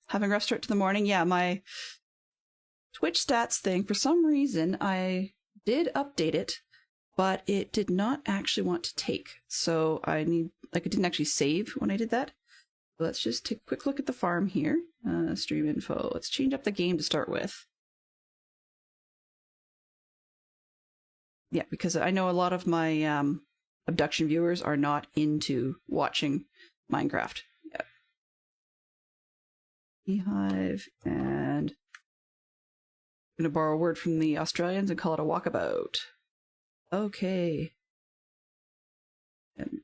having a rough start to the morning. Yeah, my Twitch stats thing, for some reason, I did update it, but it did not actually want to take. So it didn't actually save when I did that. Let's just take a quick look at the farm here. Stream info. Let's change up the game to start with. Yeah, because I know a lot of my abduction viewers are not into watching Minecraft. Yeah. Beehive, and I'm going to borrow a word from the Australians and call it a walkabout. Okay. And,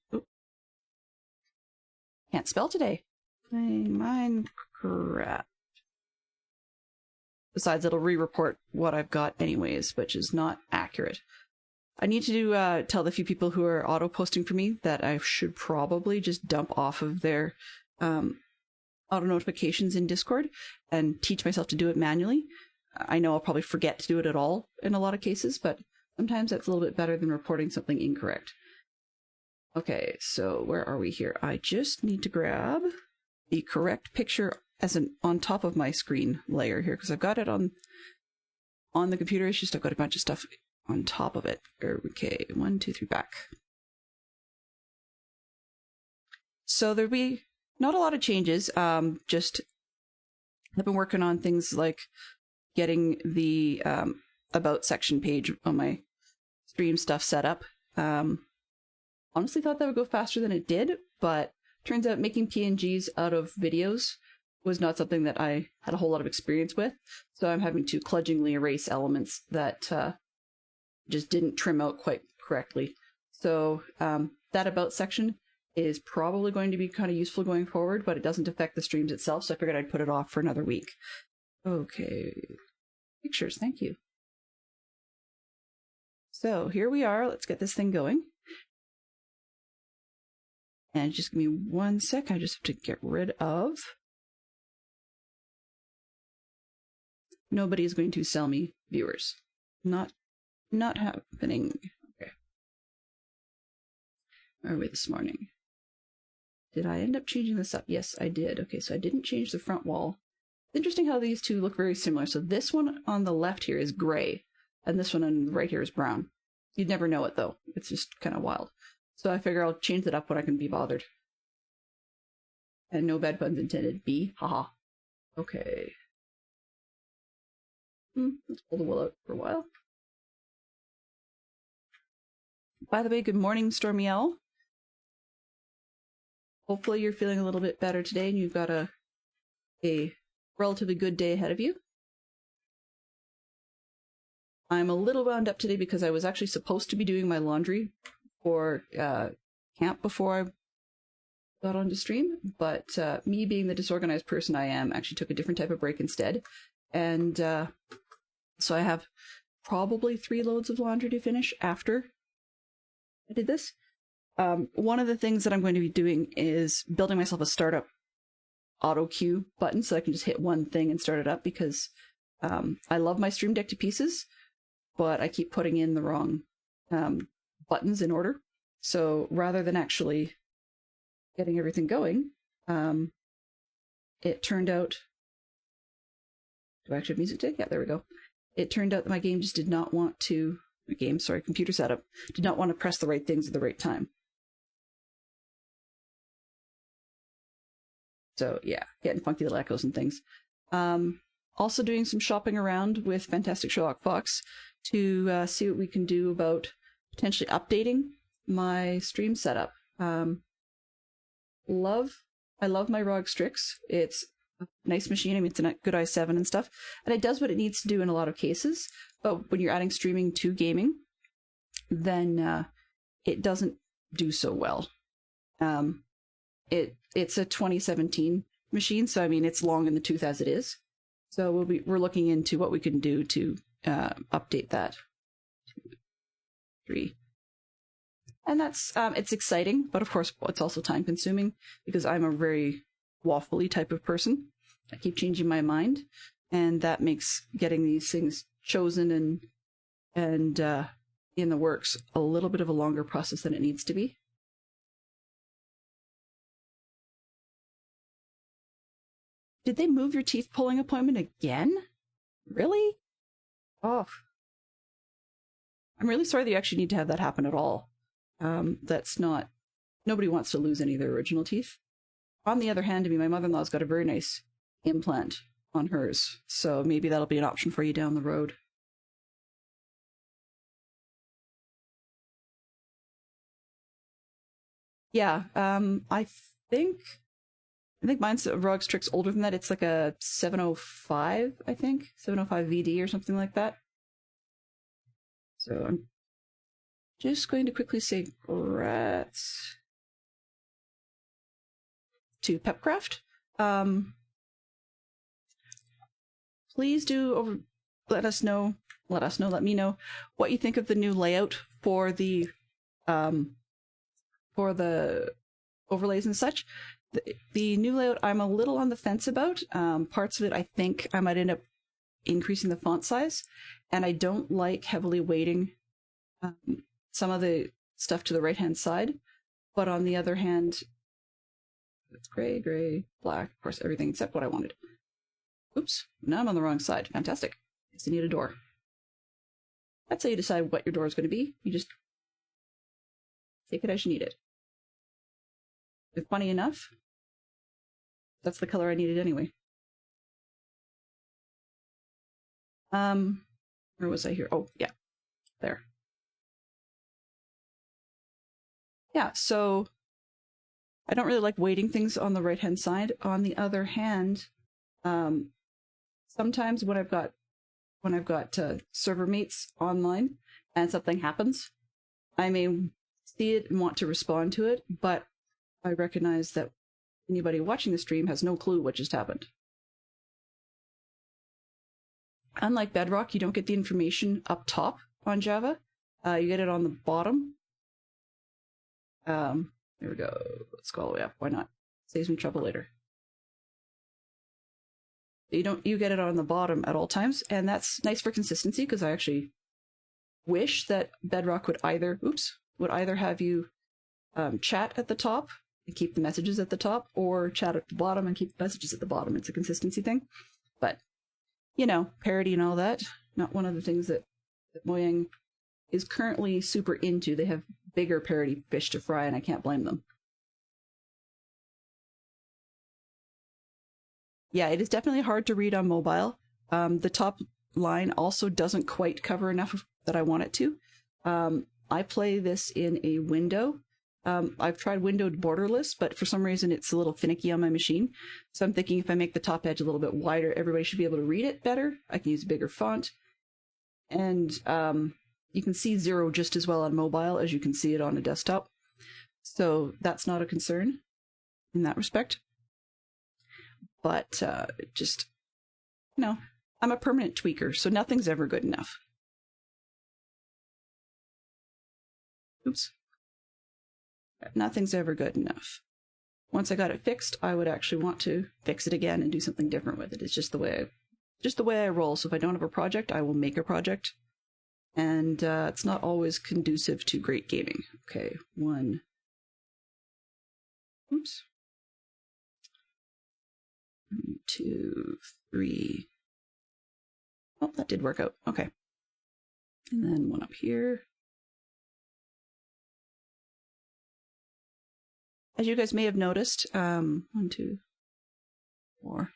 can't spell today. Minecraft. Besides, it'll re-report what I've got anyways, which is not accurate. I need to tell the few people who are auto-posting for me that I should probably just dump off of their auto-notifications in Discord and teach myself to do it manually. I know I'll probably forget to do it at all in a lot of cases, but sometimes that's a little bit better than reporting something incorrect. Okay, so where are we here? I just need to grab the correct picture as on top of my screen layer here, because I've got it on the computer. It's just I've got a bunch of stuff on top of it. Okay, 1, 2, 3, back. So there'll be not a lot of changes. Just I've been working on things like getting the about section page on my stream stuff set up. Honestly thought that would go faster than it did, but turns out making PNGs out of videos was not something that I had a whole lot of experience with. So I'm having to kludgingly erase elements that just didn't trim out quite correctly. So that about section is probably going to be kind of useful going forward, but it doesn't affect the streams itself, so I figured I'd put it off for another week. Okay. Pictures, thank you. So here we are. Let's get this thing going. And just give me 1 sec. I just have to get rid of. Nobody is going to sell me viewers. Not happening. Okay. Where are we this morning? Did I end up changing this up? Yes, I did. Okay, so I didn't change the front wall. It's interesting how these two look very similar. So this one on the left here is gray, and this one on the right here is brown. You'd never know it, though. It's just kind of wild. So I figure I'll change it up when I can be bothered. And no bad puns intended. B. Haha. Okay. Let's pull the wool out for a while. By the way, good morning, Stormy Owl. Hopefully you're feeling a little bit better today and you've got a relatively good day ahead of you. I'm a little wound up today because I was actually supposed to be doing my laundry for camp before I got onto stream, but me being the disorganized person I am actually took a different type of break instead. And so I have probably 3 loads of laundry to finish after I did this. One of the things that I'm going to be doing is building myself a startup auto queue button so I can just hit one thing and start it up, because I love my Stream Deck to pieces, but I keep putting in the wrong buttons in order. So rather than actually getting everything going, it turned out... Do I actually have music today? Yeah, there we go. It turned out that my game just did not want to... computer setup did not want to press the right things at the right time. So yeah, getting funky little echoes and things. Also doing some shopping around with Fantastic Sherlock Fox to see what we can do about potentially updating my stream setup. I love my ROG Strix. It's a nice machine. I mean, it's a good i7 and stuff, and it does what it needs to do in a lot of cases. But when you're adding streaming to gaming, then it doesn't do so well. It's a 2017 machine, so I mean it's long in the tooth as it is. So we're looking into what we can do to update that. 2, 3. And that's it's exciting, but of course it's also time consuming because I'm a very waffly type of person. I keep changing my mind, and that makes getting these things chosen and in the works a little bit of a longer process than it needs to be. Did they move your teeth pulling appointment again? Really? Oh. I'm really sorry that you actually need to have that happen at all. That's not... Nobody wants to lose any of their original teeth. On the other hand, my mother-in-law's got a very nice implant on hers, so maybe that'll be an option for you down the road. Yeah, I think mine's a Rogue Strix older than that. It's like a 705, I think. 705 VD or something like that. So I'm just going to quickly say congrats to Pepcraft. Please do let me know what you think of the new layout for the overlays and such. The new layout I'm a little on the fence about. Parts of it I think I might end up increasing the font size, and I don't like heavily weighting some of the stuff to the right hand side, but on the other hand, it's gray, black, of course everything except what I wanted. Oops, now I'm on the wrong side. Fantastic. I need a door. That's how you decide what your door is going to be. You just take it as you need it. If funny enough, that's the color I needed anyway. Where was I here? Oh, yeah. There. Yeah, so I don't really like weighting things on the right-hand side. On the other hand, sometimes when I've got server mates online and something happens, I may see it and want to respond to it, but I recognize that anybody watching the stream has no clue what just happened. Unlike Bedrock, you don't get the information up top on Java. You get it on the bottom. There we go. Let's go all the way up. Why not? Saves me trouble later. You get it on the bottom at all times, and that's nice for consistency, because I actually wish that Bedrock would either have you chat at the top and keep the messages at the top, or chat at the bottom and keep the messages at the bottom. It's a consistency thing. But, you know, parity and all that, not one of the things that Mojang is currently super into. They have bigger parity fish to fry, and I can't blame them. Yeah, it is definitely hard to read on mobile. The top line also doesn't quite cover enough that I want it to. I play this in a window. I've tried windowed borderless, but for some reason it's a little finicky on my machine. So I'm thinking if I make the top edge a little bit wider, everybody should be able to read it better. I can use a bigger font. And you can see 0 just as well on mobile as you can see it on a desktop. So that's not a concern in that respect. But just, you know, I'm a permanent tweaker, so nothing's ever good enough. Oops. Nothing's ever good enough. Once I got it fixed, I would actually want to fix it again and do something different with it. It's just the way I roll. So if I don't have a project, I will make a project. And it's not always conducive to great gaming. Okay, 1. Oops. 1, 2, 3. Oh, that did work out. Okay. And then 1 up here. As you guys may have noticed, 1, 2, 4.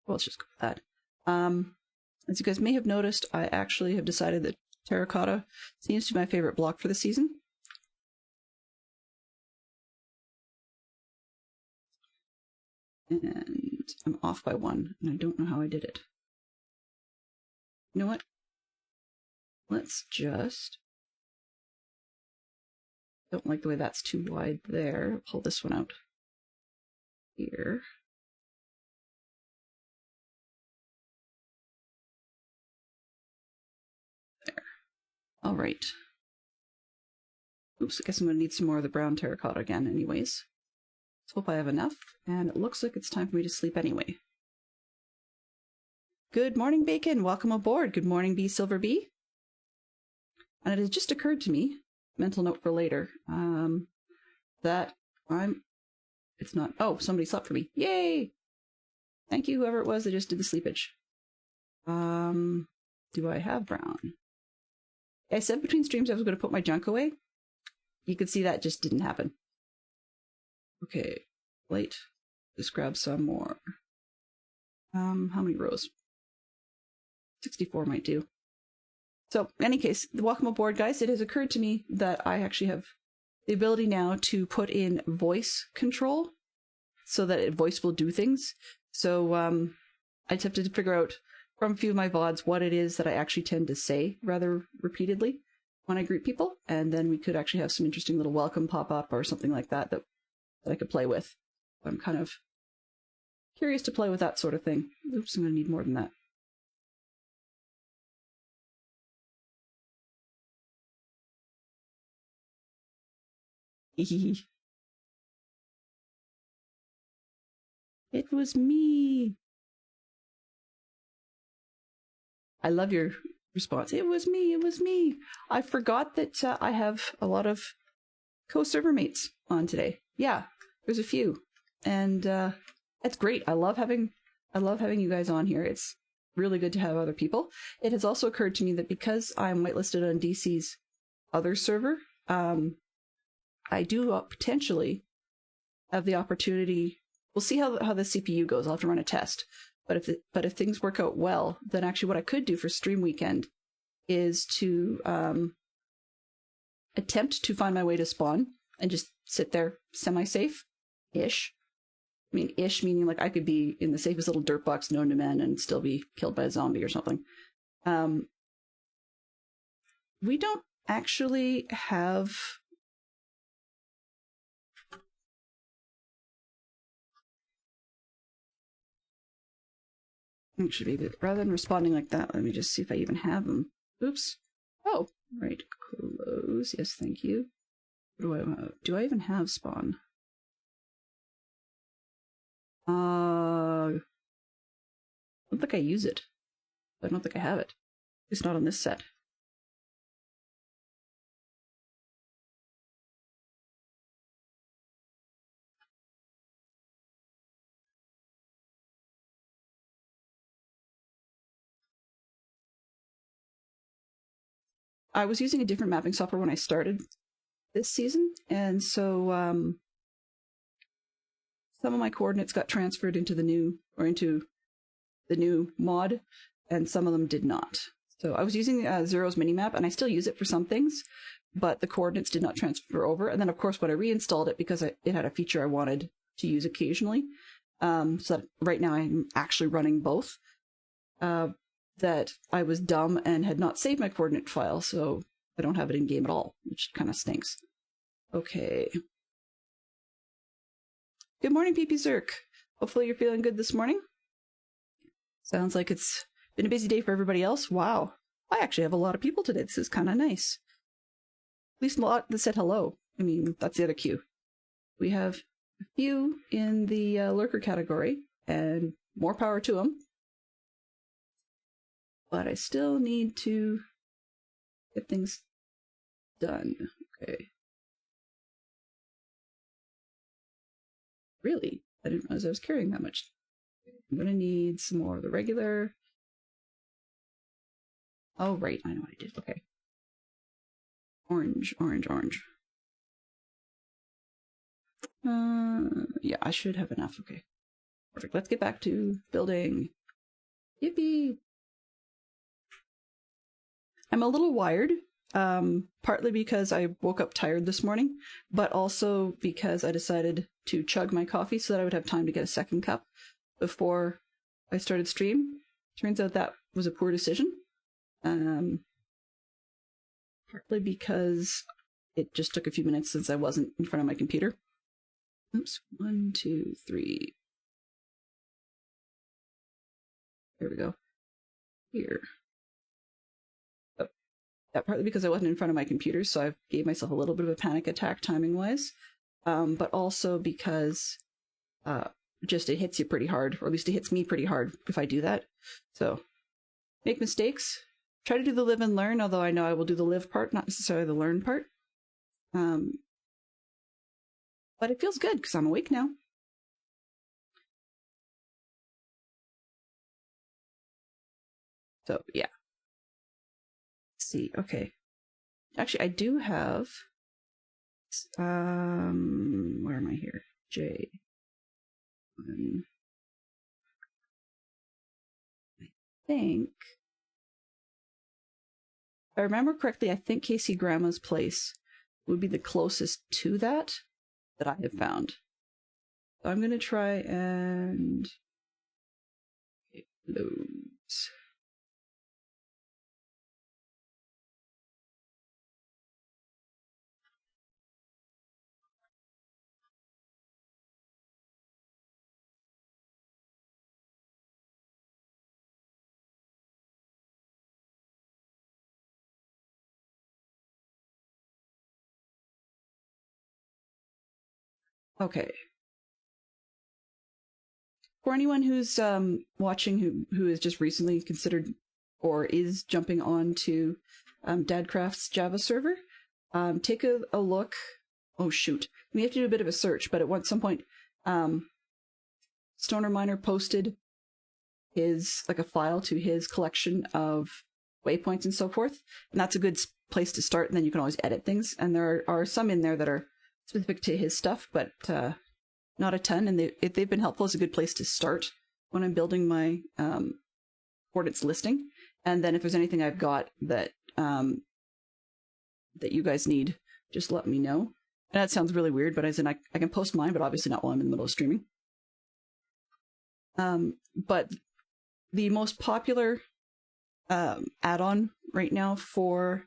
Well, let's just go with that. As you guys may have noticed, I actually have decided that terracotta seems to be my favorite block for the season. And I'm off by 1, and I don't know how I did it. You know what? Let's just... Don't like the way that's too wide there. Pull this one out here. There. All right. Oops, I guess I'm going to need some more of the brown terracotta again anyways. Let's hope I have enough, and it looks like it's time for me to sleep anyway. Good morning, Bacon. Welcome aboard. Good morning, B Silver B. And it has just occurred to me, mental note for later, that I'm it's not. Oh, somebody slept for me. Yay! Thank you, whoever it was that just did the sleepage. Do I have brown? I said between streams I was going to put my junk away. You can see that just didn't happen. Okay, light. Just grab some more. How many rows? 64 might do. So, in any case, welcome aboard, guys. It has occurred to me that I actually have the ability now to put in voice control so that voice will do things. So, I just have to figure out from a few of my VODs what it is that I actually tend to say rather repeatedly when I greet people, and then we could actually have some interesting little welcome pop up or something like that that I could play with. I'm kind of curious to play with that sort of thing. Oops, I'm going to need more than that. It was me. I love your response. It was me. It was me. I forgot that I have a lot of co-server mates on today. Yeah, there's a few, and it's great. I love having you guys on here. It's really good to have other people. It has also occurred to me that because I'm whitelisted on DC's other server, I do potentially have the opportunity. We'll see how the CPU goes. I'll have to run a test. But if things work out well, then actually what I could do for stream weekend is to attempt to find my way to spawn and just sit there semi-safe-ish. I mean, ish meaning like I could be in the safest little dirt box known to man and still be killed by a zombie or something. We don't actually have... Actually, rather than responding like that, let me just see if I even have them. Oops. Oh, right. Close. Yes, thank you. Do I even have spawn? I don't think I use it. I don't think I have it. It's not on this set. I was using a different mapping software when I started this season, and so some of my coordinates got transferred into the new mod, and some of them did not. So I was using Zero's minimap, and I still use it for some things, but the coordinates did not transfer over. And then, of course, when I reinstalled it, because it had a feature I wanted to use occasionally, so that right now I'm actually running both, that I was dumb and had not saved my coordinate file, so I don't have it in game at all, which kind of stinks. Okay. Good morning, PP Zerk. Hopefully you're feeling good this morning. Sounds like it's been a busy day for everybody else. Wow. I actually have a lot of people today. This is kind of nice. At least a lot that said hello. I mean, that's the other cue. We have a few in the lurker category, and more power to them. But I still need to get things done. Okay. Really? I didn't realize I was carrying that much. I'm gonna need some more of the regular. Oh, right. I know what I did. Okay. Orange, orange, orange. Yeah, I should have enough. Okay. Perfect. Let's get back to building. Yippee! I'm a little wired, partly because I woke up tired this morning, but also because I decided to chug my coffee so that I would have time to get a second cup before I started stream. Turns out that was a poor decision. Partly because it just took a few minutes since I wasn't in front of my computer. Oops, 1, 2, 3. There we go. Here. That partly because I wasn't in front of my computer, so I gave myself a little bit of a panic attack timing-wise, but also because just it hits you pretty hard, or at least it hits me pretty hard if I do that. So, make mistakes. Try to do the live and learn, although I know I will do the live part, not necessarily the learn part. But it feels good, because I'm awake now. So yeah. Let's see. Okay. Actually, I do have. Where am I here? J. I think. If I remember correctly, I think Casey Grandma's place would be the closest to that I have found. So I'm going to try and it loads. Okay. For anyone who's watching who has just recently considered or is jumping on to Dadcraft's Java server, take a look. Oh shoot, we have to do a bit of a search, but at some point, Stoner Miner posted his a file to his collection of waypoints and so forth, and that's a good place to start. And then you can always edit things, and there are some in there that are specific to his stuff, but not a ton. And they've been helpful as a good place to start when I'm building my coordinates listing. And then if there's anything I've got that that you guys need, just let me know. And that sounds really weird, but as in I can post mine, but obviously not while I'm in the middle of streaming. But the most popular add-on right now for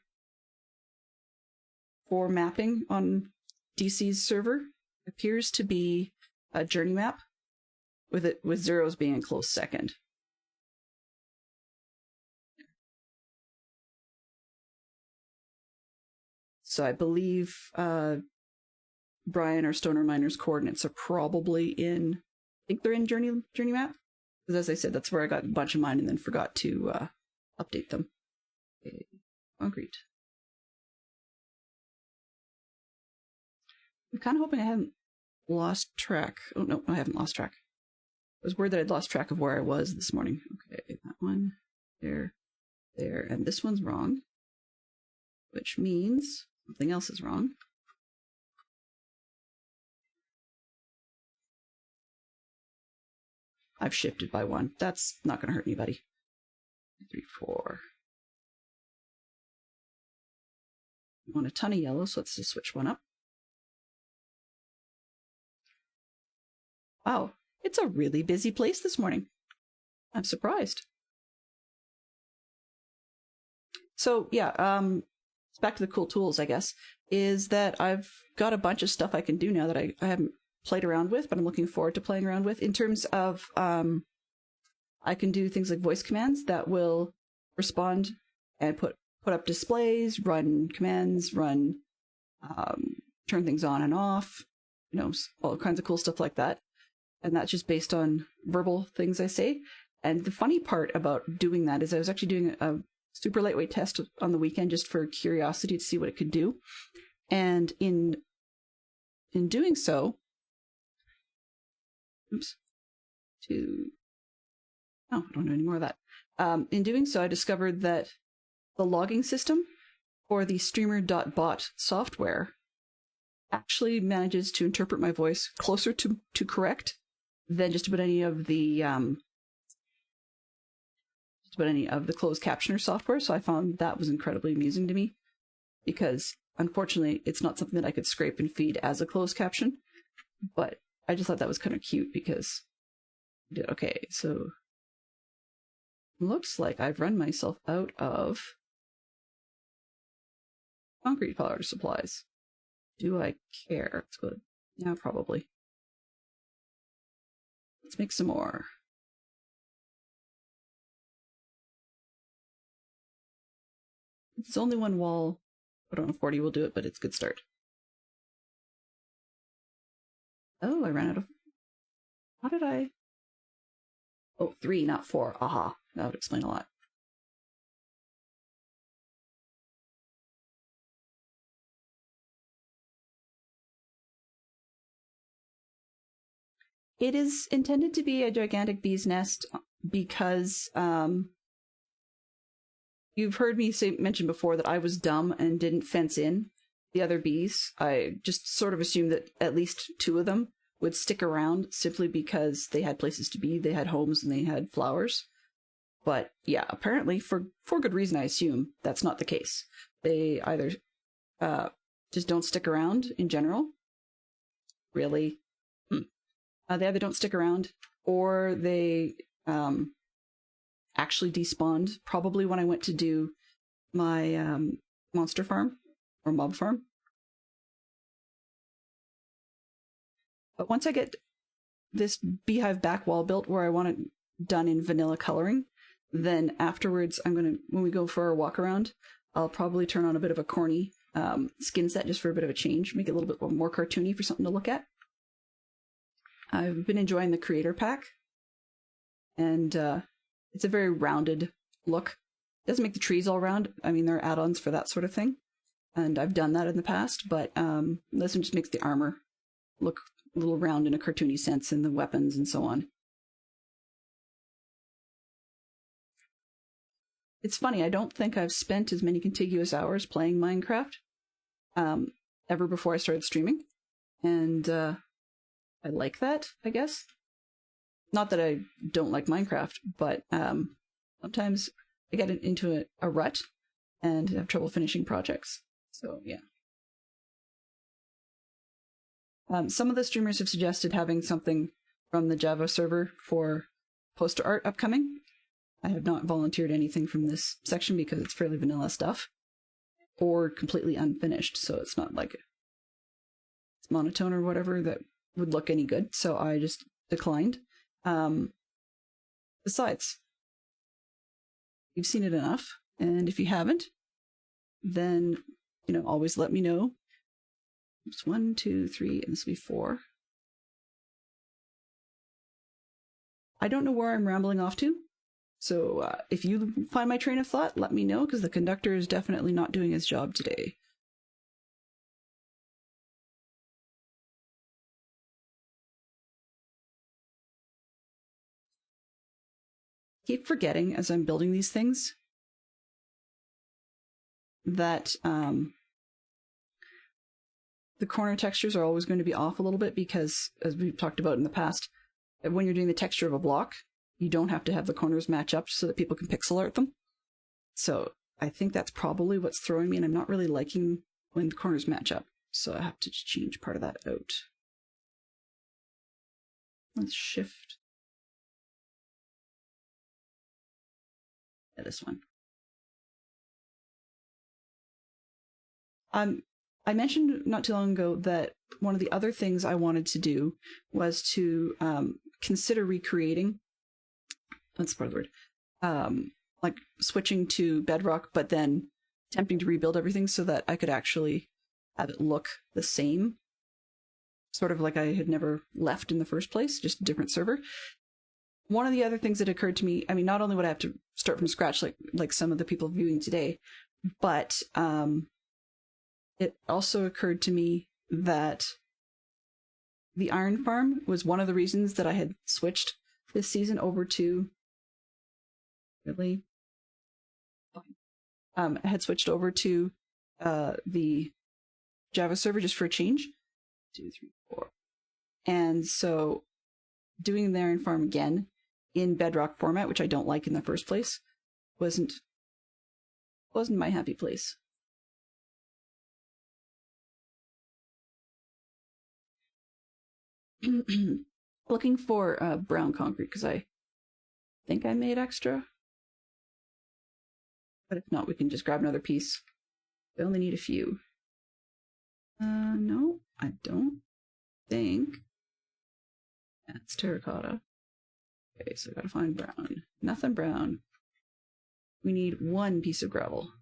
mapping on DC's server appears to be a journey map, with zeros being a close second. So I believe Brian or Stoner Miner's coordinates are probably in. I think they're in journey map, because as I said, that's where I got a bunch of mine and then forgot to update them. Okay. Concrete. I'm kind of hoping I haven't lost track. Oh no, I haven't lost track. I was worried that I'd lost track of where I was this morning. Okay, that one, there, and this one's wrong, which means something else is wrong. I've shifted by one. That's not going to hurt anybody. 3, 4. I want a ton of yellow, so let's just switch one up. Wow, it's a really busy place this morning. I'm surprised. So yeah, back to the cool tools, I guess, is that I've got a bunch of stuff I can do now that I haven't played around with, but I'm looking forward to playing around with. In terms of, I can do things like voice commands that will respond and put up displays, run commands, turn things on and off, all kinds of cool stuff like that. And that's just based on verbal things I say. And the funny part about doing that is I was actually doing a super lightweight test on the weekend just for curiosity to see what it could do. And in doing so, I don't know any more of that. In doing so, I discovered that the logging system for the streamer.bot software actually manages to interpret my voice closer to correct than just about any of the closed captioner software. So I found that was incredibly amusing to me, because unfortunately it's not something that I could scrape and feed as a closed caption, but I just thought that was kind of cute because okay, so looks like I've run myself out of concrete powder supplies. Do I care? It's good. Yeah, probably. Let's make some more. It's only one wall. Put on a 40 will do it, but it's a good start. Oh, I ran out of... How did I... Oh, 3, not 4. Aha. That would explain a lot. It is intended to be a gigantic bee's nest because you've heard me mention before that I was dumb and didn't fence in the other bees. I just sort of assumed that at least two of them would stick around simply because they had places to be, they had homes, and they had flowers. But yeah, apparently, for good reason, I assume that's not the case. They either just don't stick around in general. Really? They either don't stick around, or they actually despawned, probably when I went to do my monster farm, or mob farm. But once I get this beehive back wall built where I want it done in vanilla coloring, then afterwards when we go for a walk around, I'll probably turn on a bit of a corny skin set just for a bit of a change, make it a little bit more cartoony for something to look at. I've been enjoying the creator pack, and it's a very rounded look. It doesn't make the trees all round. I mean, there are add-ons for that sort of thing, and I've done that in the past, but this one just makes the armor look a little round in a cartoony sense, and the weapons and so on. It's funny, I don't think I've spent as many contiguous hours playing Minecraft ever before I started streaming, and I like that, I guess. Not that I don't like Minecraft, but sometimes I get into a rut and have trouble finishing projects. So, yeah. Some of the streamers have suggested having something from the Java server for poster art upcoming. I have not volunteered anything from this section because it's fairly vanilla stuff, or completely unfinished, so it's not like it's monotone or whatever that would look any good, so I just declined. Besides, you've seen it enough, and if you haven't, then, always let me know. It's 1, 2, 3, and this will be 4. I don't know where I'm rambling off to, so if you find my train of thought, let me know, because the conductor is definitely not doing his job today. Keep forgetting as I'm building these things that the corner textures are always going to be off a little bit because, as we've talked about in the past, when you're doing the texture of a block, you don't have to have the corners match up so that people can pixel art them. So I think that's probably what's throwing me, and I'm not really liking when the corners match up. So I have to change part of that out. Let's shift. Yeah, this one. I mentioned not too long ago that one of the other things I wanted to do was to consider recreating. That's part of the word. Like switching to Bedrock, but then attempting to rebuild everything so that I could actually have it look the same. Sort of like I had never left in the first place, just a different server. One of the other things that occurred to me, I mean, not only would I have to start from scratch like some of the people viewing today, but it also occurred to me that the Iron Farm was one of the reasons that I had switched this season over to I had switched over to the Java server just for a change. 2, 3, 4. And so doing the Iron Farm again in Bedrock format, which I don't like in the first place, wasn't my happy place. Looking for brown concrete because I think I made extra. But if not, we can just grab another piece. We only need a few. No, I don't think. That's terracotta. Okay, so I gotta find brown. Nothing brown. We need 1 piece of gravel.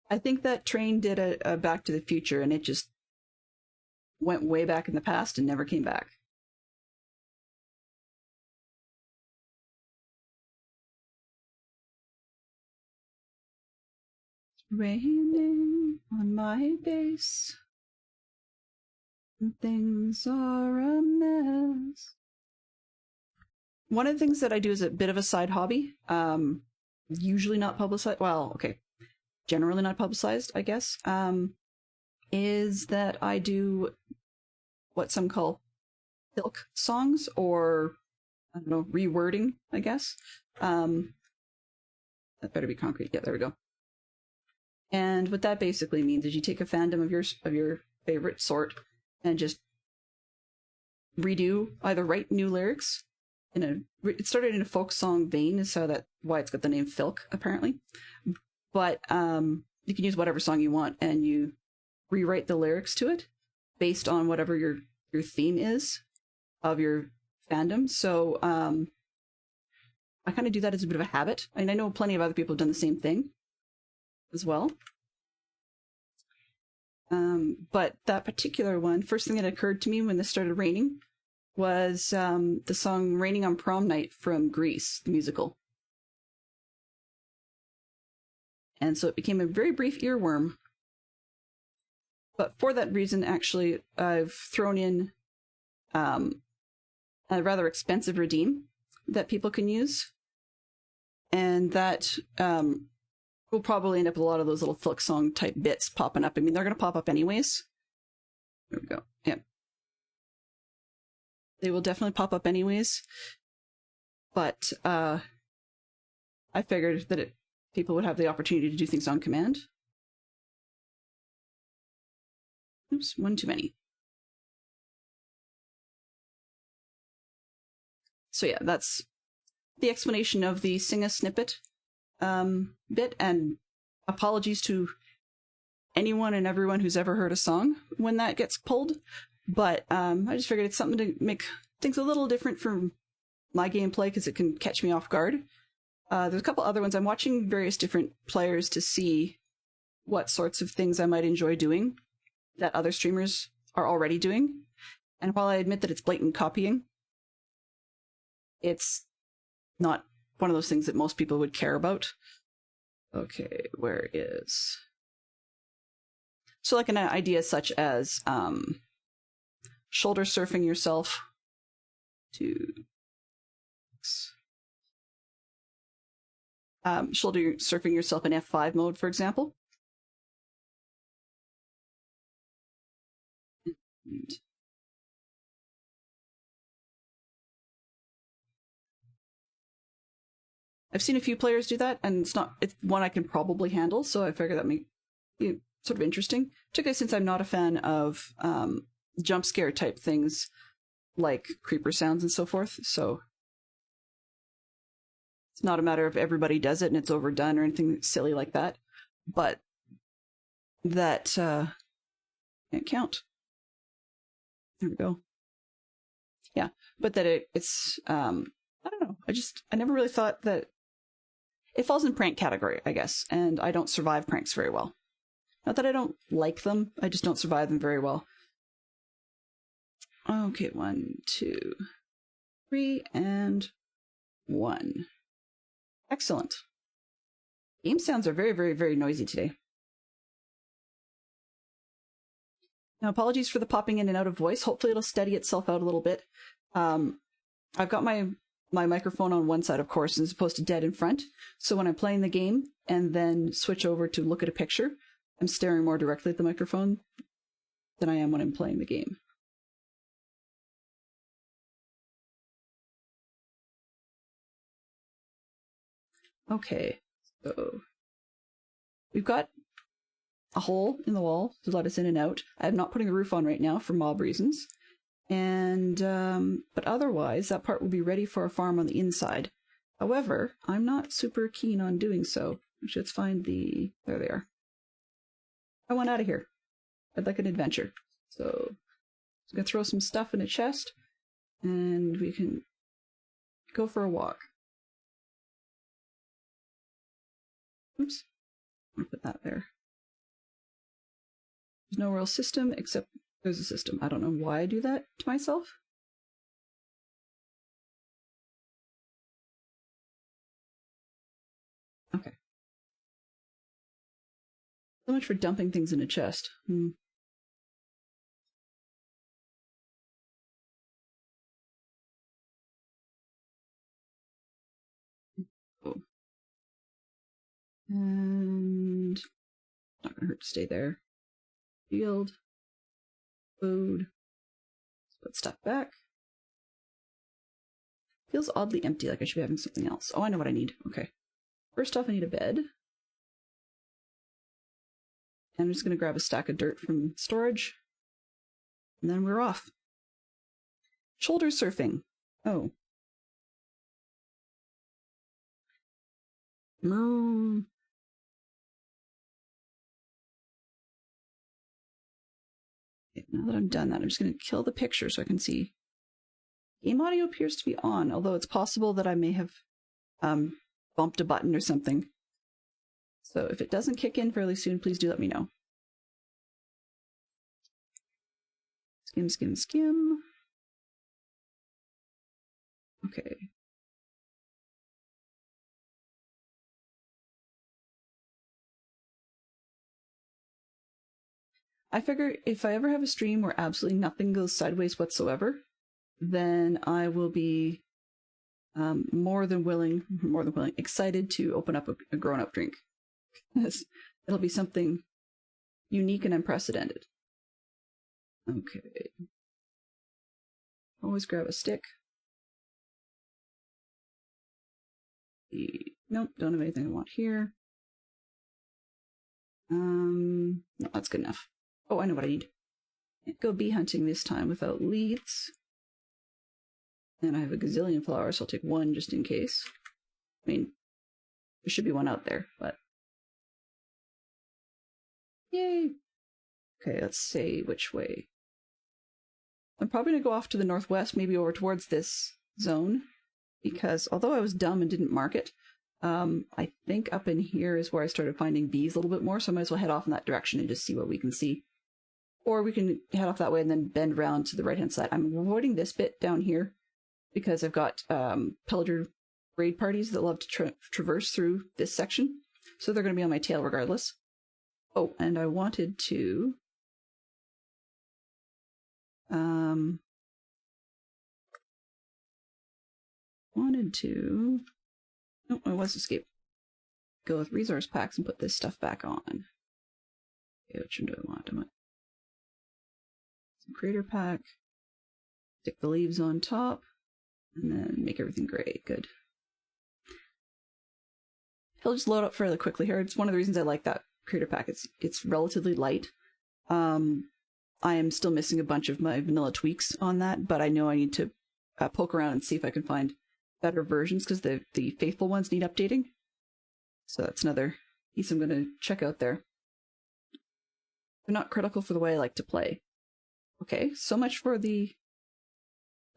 I think that train did a Back to the Future, and it just went way back in the past and never came back. It's raining on my base. Things are a mess. One of the things that I do is a bit of a side hobby. Usually not publicized. Well, okay. Generally not publicized, I guess. Is that I do what some call silk songs, or I don't know, rewording, I guess. That better be concrete. Yeah, there we go. And what that basically means is you take a fandom of your favorite sort and just redo, either write new lyrics it started in a folk song vein, is so that why it's got the name Filk, apparently. But you can use whatever song you want, and you rewrite the lyrics to it based on whatever your theme is of your fandom. So I kind of do that as a bit of a habit. I mean, I know plenty of other people have done the same thing as well. But that particular one, first thing that occurred to me when this started raining was the song Raining on Prom Night from Grease, the musical. And so it became a very brief earworm. But for that reason, actually, I've thrown in a rather expensive redeem that people can use. And that will probably end up with a lot of those little Filk song type bits popping up. I mean, they're going to pop up anyways. There we go. Yeah. They will definitely pop up anyways. But I figured that people would have the opportunity to do things on command. Oops, one too many. So yeah, that's the explanation of the sing a snippet bit, and apologies to anyone and everyone who's ever heard a song when that gets pulled. But I just figured it's something to make things a little different from my gameplay, because it can catch me off guard. There's a couple other ones. I'm watching various different players to see what sorts of things I might enjoy doing that other streamers are already doing. And while I admit that it's blatant copying, it's not one of those things that most people would care about. Okay, where is... So like an idea such as shoulder surfing yourself to... shoulder surfing yourself in F5 mode, for example. And I've seen a few players do that, and it's one I can probably handle, so I figure that may be sort of interesting, particularly since I'm not a fan of jump scare type things like creeper sounds and so forth. So it's not a matter of everybody does it and it's overdone or anything silly like that, but that can't count. There we go. Yeah, but that it's I don't know. I never really thought that it falls in prank category, I guess, and I don't survive pranks very well. Not that I don't like them, I just don't survive them very well. Okay, 1, 2, 3, and 1. Excellent. Game sounds are very, very, very noisy today. Now, apologies for the popping in and out of voice. Hopefully it'll steady itself out a little bit. I've got my microphone on one side, of course, as opposed to dead in front. So when I'm playing the game and then switch over to look at a picture, I'm staring more directly at the microphone than I am when I'm playing the game. Okay, so we've got a hole in the wall to let us in and out. I'm not putting a roof on right now for mob reasons. And, but otherwise, that part will be ready for a farm on the inside. However, I'm not super keen on doing so. Actually, let's find there they are. I want out of here. I'd like an adventure. So, I'm gonna throw some stuff in a chest, and we can go for a walk. Oops. I'll put that there. There's no real system, except there's a system. I don't know why I do that to myself. Okay. So much for dumping things in a chest. And not gonna hurt to stay there. Field. Food. Let's put stuff back. Feels oddly empty, like I should be having something else. Oh, I know what I need. Okay. First off, I need a bed. And I'm just gonna grab a stack of dirt from storage. And then we're off. Shoulder surfing. Oh. No. Okay, now that I'm done that, I'm just going to kill the picture so I can see. Game audio appears to be on, although it's possible that I may have bumped a button or something. So if it doesn't kick in fairly soon, please do let me know. Skim, skim, skim. Okay. I figure if I ever have a stream where absolutely nothing goes sideways whatsoever, then I will be more than willing, excited to open up a grown-up drink. It'll be something unique and unprecedented. Okay. Always grab a stick. Nope, don't have anything I want here. No, that's good enough. Oh, I know what I need. Can't go bee hunting this time without leads. And I have a gazillion flowers, so I'll take one just in case. I mean, there should be one out there, but... Yay! Okay, let's see which way. I'm probably going to go off to the northwest, maybe over towards this zone, because although I was dumb and didn't mark it, I think up in here is where I started finding bees a little bit more, so I might as well head off in that direction and just see what we can see. Or we can head off that way and then bend around to the right-hand side. I'm avoiding this bit down here because I've got pillager raid parties that love to traverse through this section, so they're going to be on my tail regardless. Oh, and I wanted to... Nope, I was escape. Go with resource packs and put this stuff back on. Okay, which one do I want? Some crater pack. Stick the leaves on top. And then make everything gray. Good. He'll just load up fairly quickly here. It's one of the reasons I like that crater pack. It's relatively light. I am still missing a bunch of my vanilla tweaks on that, but I know I need to poke around and see if I can find better versions, because the faithful ones need updating. So that's another piece I'm going to check out there. They're not critical for the way I like to play. Okay, so much for the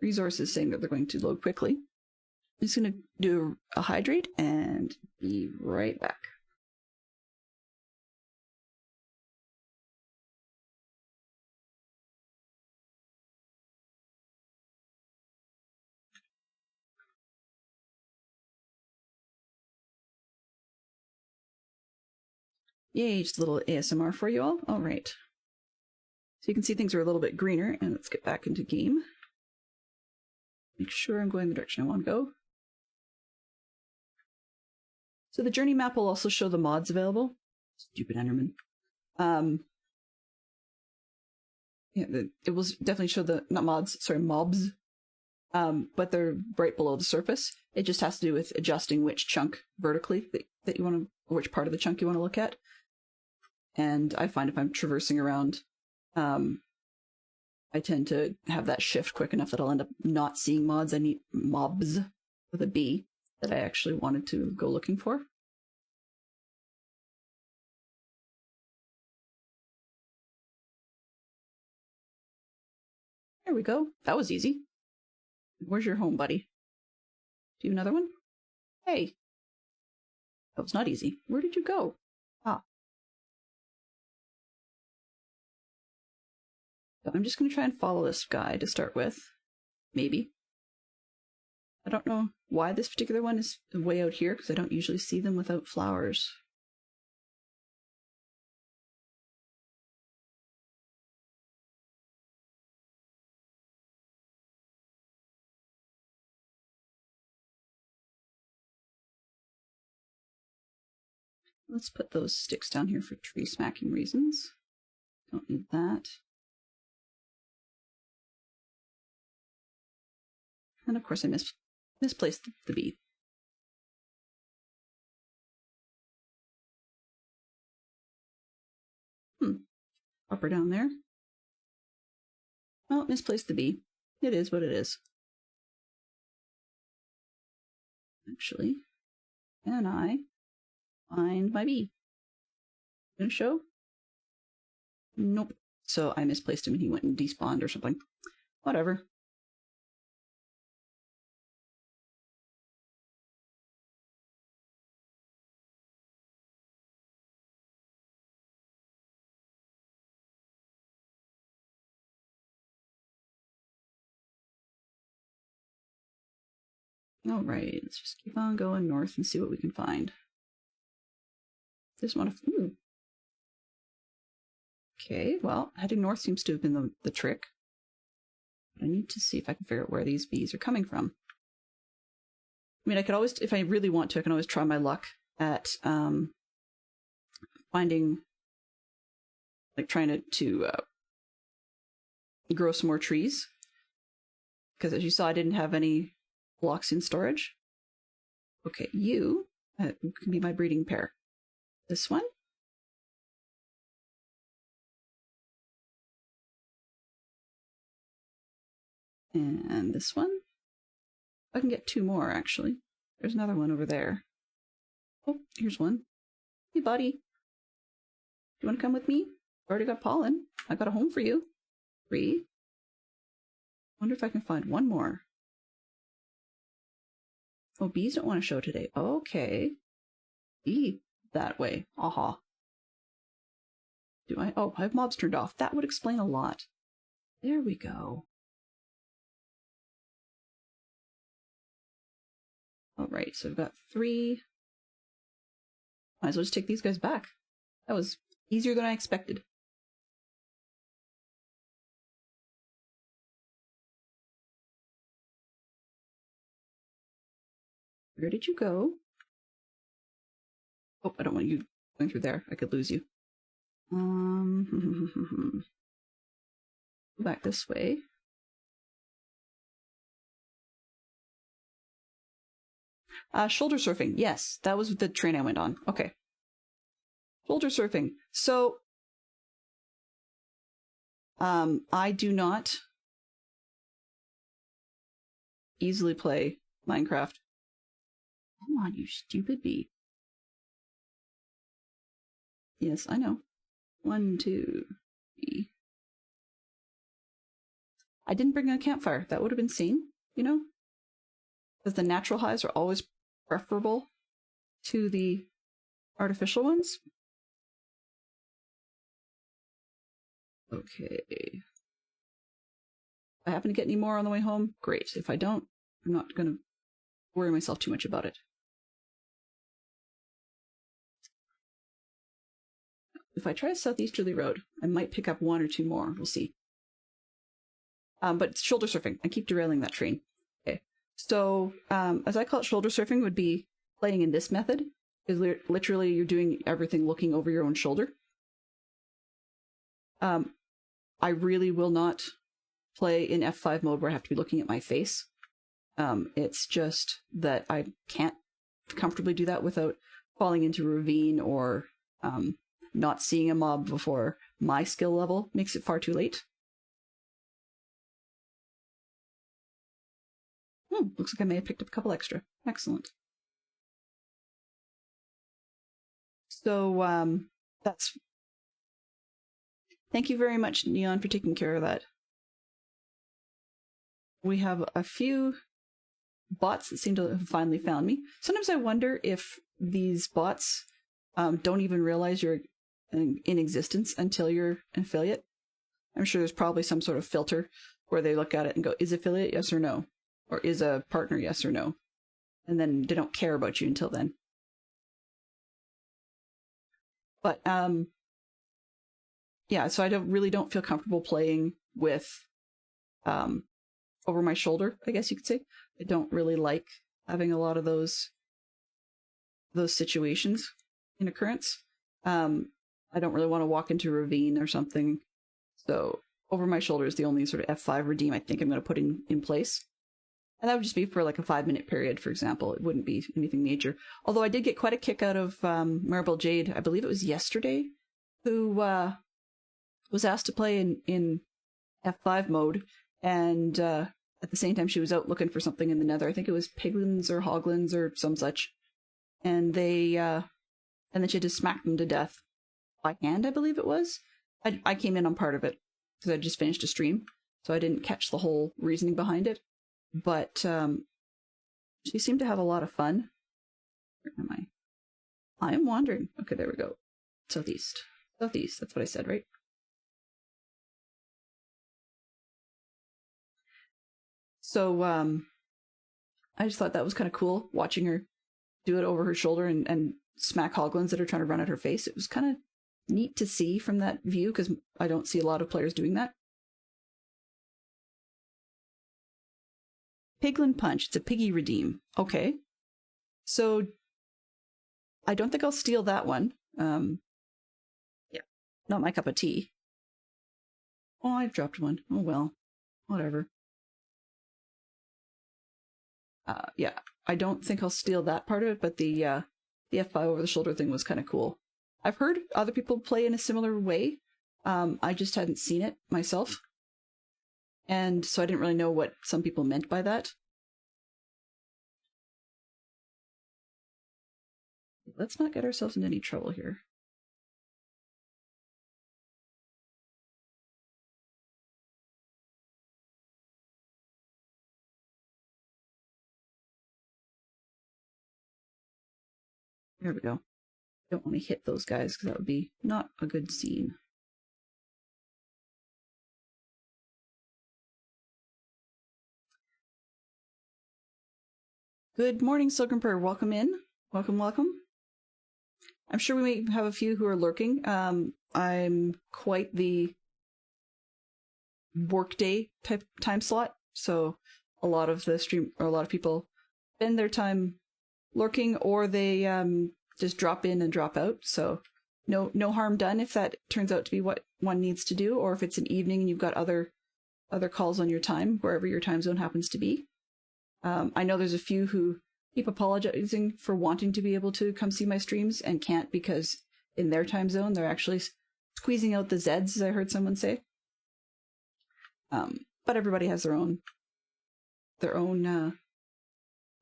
resources saying that they're going to load quickly. I'm just going to do a hydrate and be right back. Yay, just a little ASMR for you all. All right. So you can see things are a little bit greener, and let's get back into game. Make sure I'm going the direction I want to go. So the journey map will also show the mods available. Stupid Enderman. Yeah, it will definitely show the, not mods, sorry, mobs. But they're right below the surface. It just has to do with adjusting which chunk vertically that you want to, or which part of the chunk you want to look at. And I find if I'm traversing around, I tend to have that shift quick enough that I'll end up not seeing mods. I need mobs with a B that I actually wanted to go looking for. There we go. That was easy. Where's your home, buddy? Do you have another one? Hey. That was not easy. Where did you go? Ah. So I'm just going to try and follow this guy to start with. Maybe. I don't know why this particular one is way out here, because I don't usually see them without flowers. Let's put those sticks down here for tree smacking reasons. Don't need that. And of course I misplaced the bee. Up or down there? Oh, misplaced the bee. It is what it is. Actually, can I find my bee? Gonna show? Nope. So I misplaced him and he went and despawned or something. Whatever. All right, let's just keep on going north and see what we can find. Just want to. Ooh. Okay, well, heading north seems to have been the trick. But I need to see if I can figure out where these bees are coming from. I mean, I could always, if I really want to, I can always try my luck at finding, like trying to grow some more trees. Because as you saw, I didn't have any blocks in storage. Okay, you can be my breeding pair. This one. And this one. I can get two more, actually. There's another one over there. Oh, here's one. Hey, buddy. Do you want to come with me? I've already got pollen. I got a home for you. 3. Wonder if I can find one more. Oh, bees don't want to show today. Okay. Bee that way. Aha. Do I? Oh, I have mobs turned off. That would explain a lot. There we go. Alright, so I've got 3. Might as well just take these guys back. That was easier than I expected. Where did you go? Oh, I don't want you going through there. I could lose you. Go back this way. Shoulder surfing. Yes, that was the train I went on. Okay. Shoulder surfing. So, I do not easily play Minecraft. Come on, you stupid bee. Yes, I know. 1, 2, 3. I didn't bring a campfire. That would have been sane, you know? Because the natural highs are always preferable to the artificial ones. Okay. If I happen to get any more on the way home, great. If I don't, I'm not going to worry myself too much about it. If I try a southeasterly road, I might pick up 1 or 2 more. We'll see. But shoulder surfing. I keep derailing that train. Okay. So, as I call it, shoulder surfing would be playing in this method. Is literally you're doing everything looking over your own shoulder. I really will not play in F5 mode where I have to be looking at my face. It's just that I can't comfortably do that without falling into a ravine or not seeing a mob before my skill level makes it far too late. Looks like I may have picked up a couple extra. Excellent. So, that's... Thank you very much, Neon, for taking care of that. We have a few bots that seem to have finally found me. Sometimes I wonder if these bots don't even realize you're in existence until you're an affiliate. I'm sure there's probably some sort of filter where they look at it and go, is affiliate yes or no? Or is a partner yes or no? And then they don't care about you until then. But, yeah, so I really don't feel comfortable playing with over my shoulder, I guess you could say. I don't really like having a lot of those situations. in occurrence. I don't really want to walk into a ravine or something. So over my shoulder is the only sort of F5 redeem I think I'm going to put in place. And that would just be for like a 5-minute period, for example. It wouldn't be anything major. Although I did get quite a kick out of Maribel Jade, I believe it was yesterday, who was asked to play in F5 mode. And at the same time, she was out looking for something in the nether. I think it was piglins or hoglins or some such. And and then she had to smack them to death by hand, I believe it was. I came in on part of it because I just finished a stream, so I didn't catch the whole reasoning behind it. But she seemed to have a lot of fun. Where am I? I am wandering. Okay, there we go. Southeast. Southeast, that's what I said, right? So I just thought that was kind of cool, watching her do it over her shoulder and smack hoglins that are trying to run at her face. It was kind of neat to see from that view, because I don't see a lot of players doing that. Piglin Punch. It's a piggy redeem. Okay. So I don't think I'll steal that one. Yeah. Not my cup of tea. Oh, I've dropped one. Oh well. Whatever. Yeah. I don't think I'll steal that part of it, but the F5 over the shoulder thing was kind of cool. I've heard other people play in a similar way. I just hadn't seen it myself. And so I didn't really know what some people meant by that. Let's not get ourselves into any trouble here. There we go. Don't want to hit those guys because that would be not a good scene. Good morning, Silken Purr. Welcome in. Welcome, welcome. I'm sure we may have a few who are lurking. I'm quite the workday type time slot, so a lot of the stream, or a lot of people spend their time lurking, or they just drop in and drop out. So no harm done if that turns out to be what one needs to do, or if it's an evening and you've got other calls on your time, wherever your time zone happens to be. I know there's a few who keep apologizing for wanting to be able to come see my streams and can't because in their time zone they're actually squeezing out the Zeds, as I heard someone say. But everybody has their own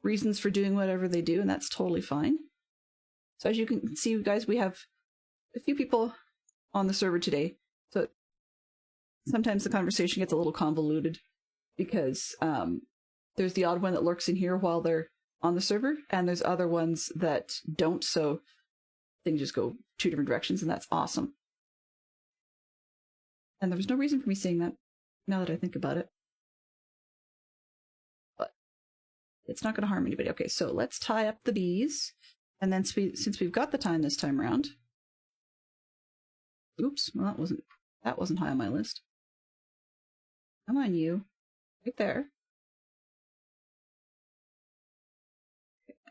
reasons for doing whatever they do, and that's totally fine. So as you can see, guys, we have a few people on the server today. So sometimes the conversation gets a little convoluted because there's the odd one that lurks in here while they're on the server, and there's other ones that don't, so things just go two different directions, and that's awesome. And there was no reason for me saying that, now that I think about it. But it's not going to harm anybody. Okay, so let's tie up the bees, and then since we've got the time this time around... Oops, well, that wasn't high on my list. Come on, you. Right there.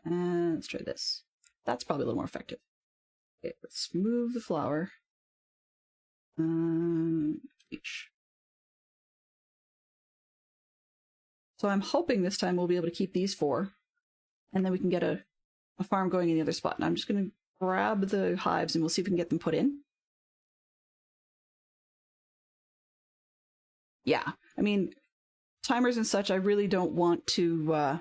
And let's try this. That's probably a little more effective. Okay, let's move the flower. Each. So I'm hoping this time we'll be able to keep these 4, and then we can get a farm going in the other spot. And I'm just going to grab the hives, and we'll see if we can get them put in. Yeah, I mean, timers and such, I really don't want to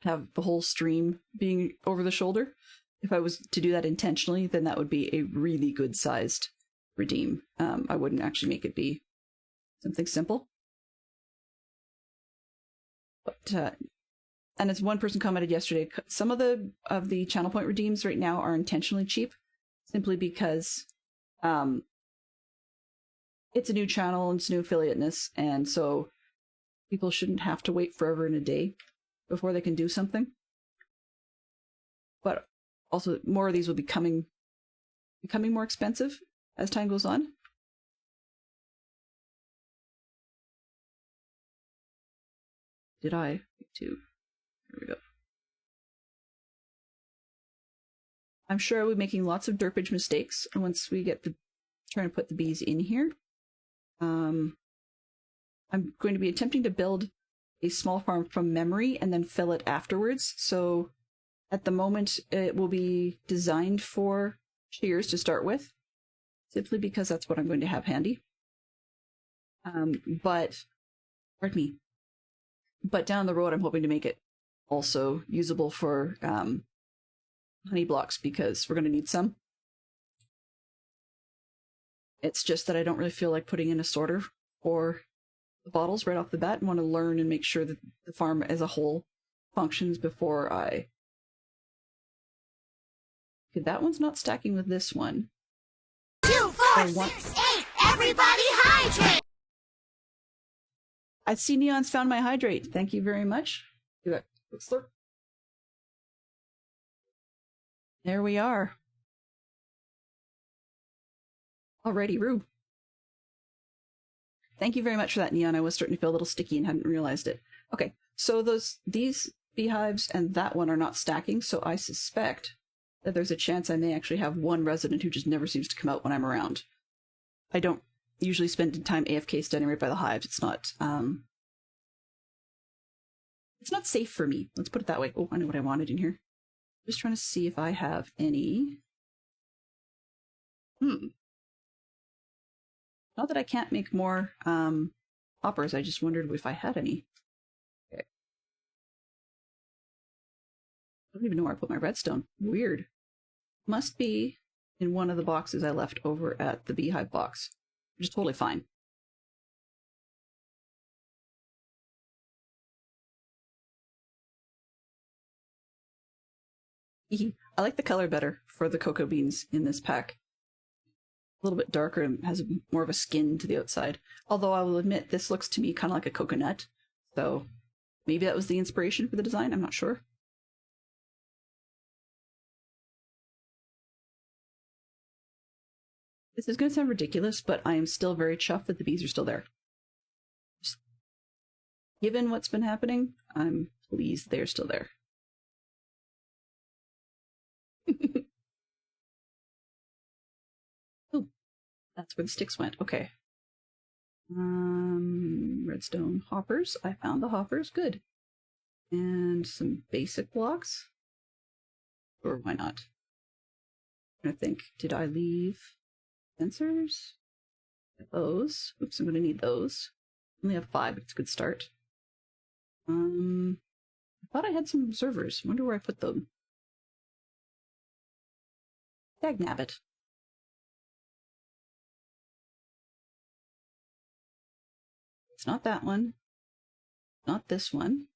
have the whole stream being over the shoulder. If I was to do that intentionally, then that would be a really good-sized redeem. I wouldn't actually make it be something simple. But and as one person commented yesterday, some of the channel point redeems right now are intentionally cheap, simply because it's a new channel and it's new affiliateness, and so people shouldn't have to wait forever and a day before they can do something. But also, more of these will be becoming more expensive as time goes on. Did I? Too. Here we go. I'm sure I'll be making lots of derpage mistakes once we get the trying to put the bees in here. I'm going to be attempting to build a small farm from memory and then fill it afterwards. So at the moment, it will be designed for shears to start with, simply because that's what I'm going to have handy. But down the road, I'm hoping to make it also usable for honey blocks, because we're going to need some. It's just that I don't really feel like putting in a sorter for the bottles right off the bat, and want to learn and make sure that the farm as a whole functions before I... Okay, that one's not stacking with this one. 2, 4, 6, 8, everybody hydrate! I see Neon's found my hydrate. Thank you very much. Do that. Slurp. There we are. Alrighty, Roo. Thank you very much for that, Neon. I was starting to feel a little sticky and hadn't realized it. Okay, so these beehives and that one are not stacking, so I suspect that there's a chance I may actually have one resident who just never seems to come out when I'm around. I don't usually spend time AFK standing right by the hives. It's not safe for me. Let's put it that way. Oh, I know what I wanted in here. Just trying to see if I have any. Not that I can't make more hoppers. I just wondered if I had any. Okay. I don't even know where I put my redstone. Weird. Must be in one of the boxes I left over at the beehive box, which is totally fine. I like the color better for the cocoa beans in this pack. A little bit darker and has more of a skin to the outside. Although I will admit, this looks to me kind of like a coconut. So maybe that was the inspiration for the design. I'm not sure. This is going to sound ridiculous, but I am still very chuffed that the bees are still there. Just given what's been happening, I'm pleased they're still there. Oh, that's where the sticks went. Okay. Redstone hoppers. I found the hoppers. Good. And some basic blocks. Or why not? I'm trying to think. Did I leave sensors? Those. Oops, I'm going to need those. I only have 5, but it's a good start. I thought I had some servers. I wonder where I put them. Dagnabbit. It's not that one. Not this one.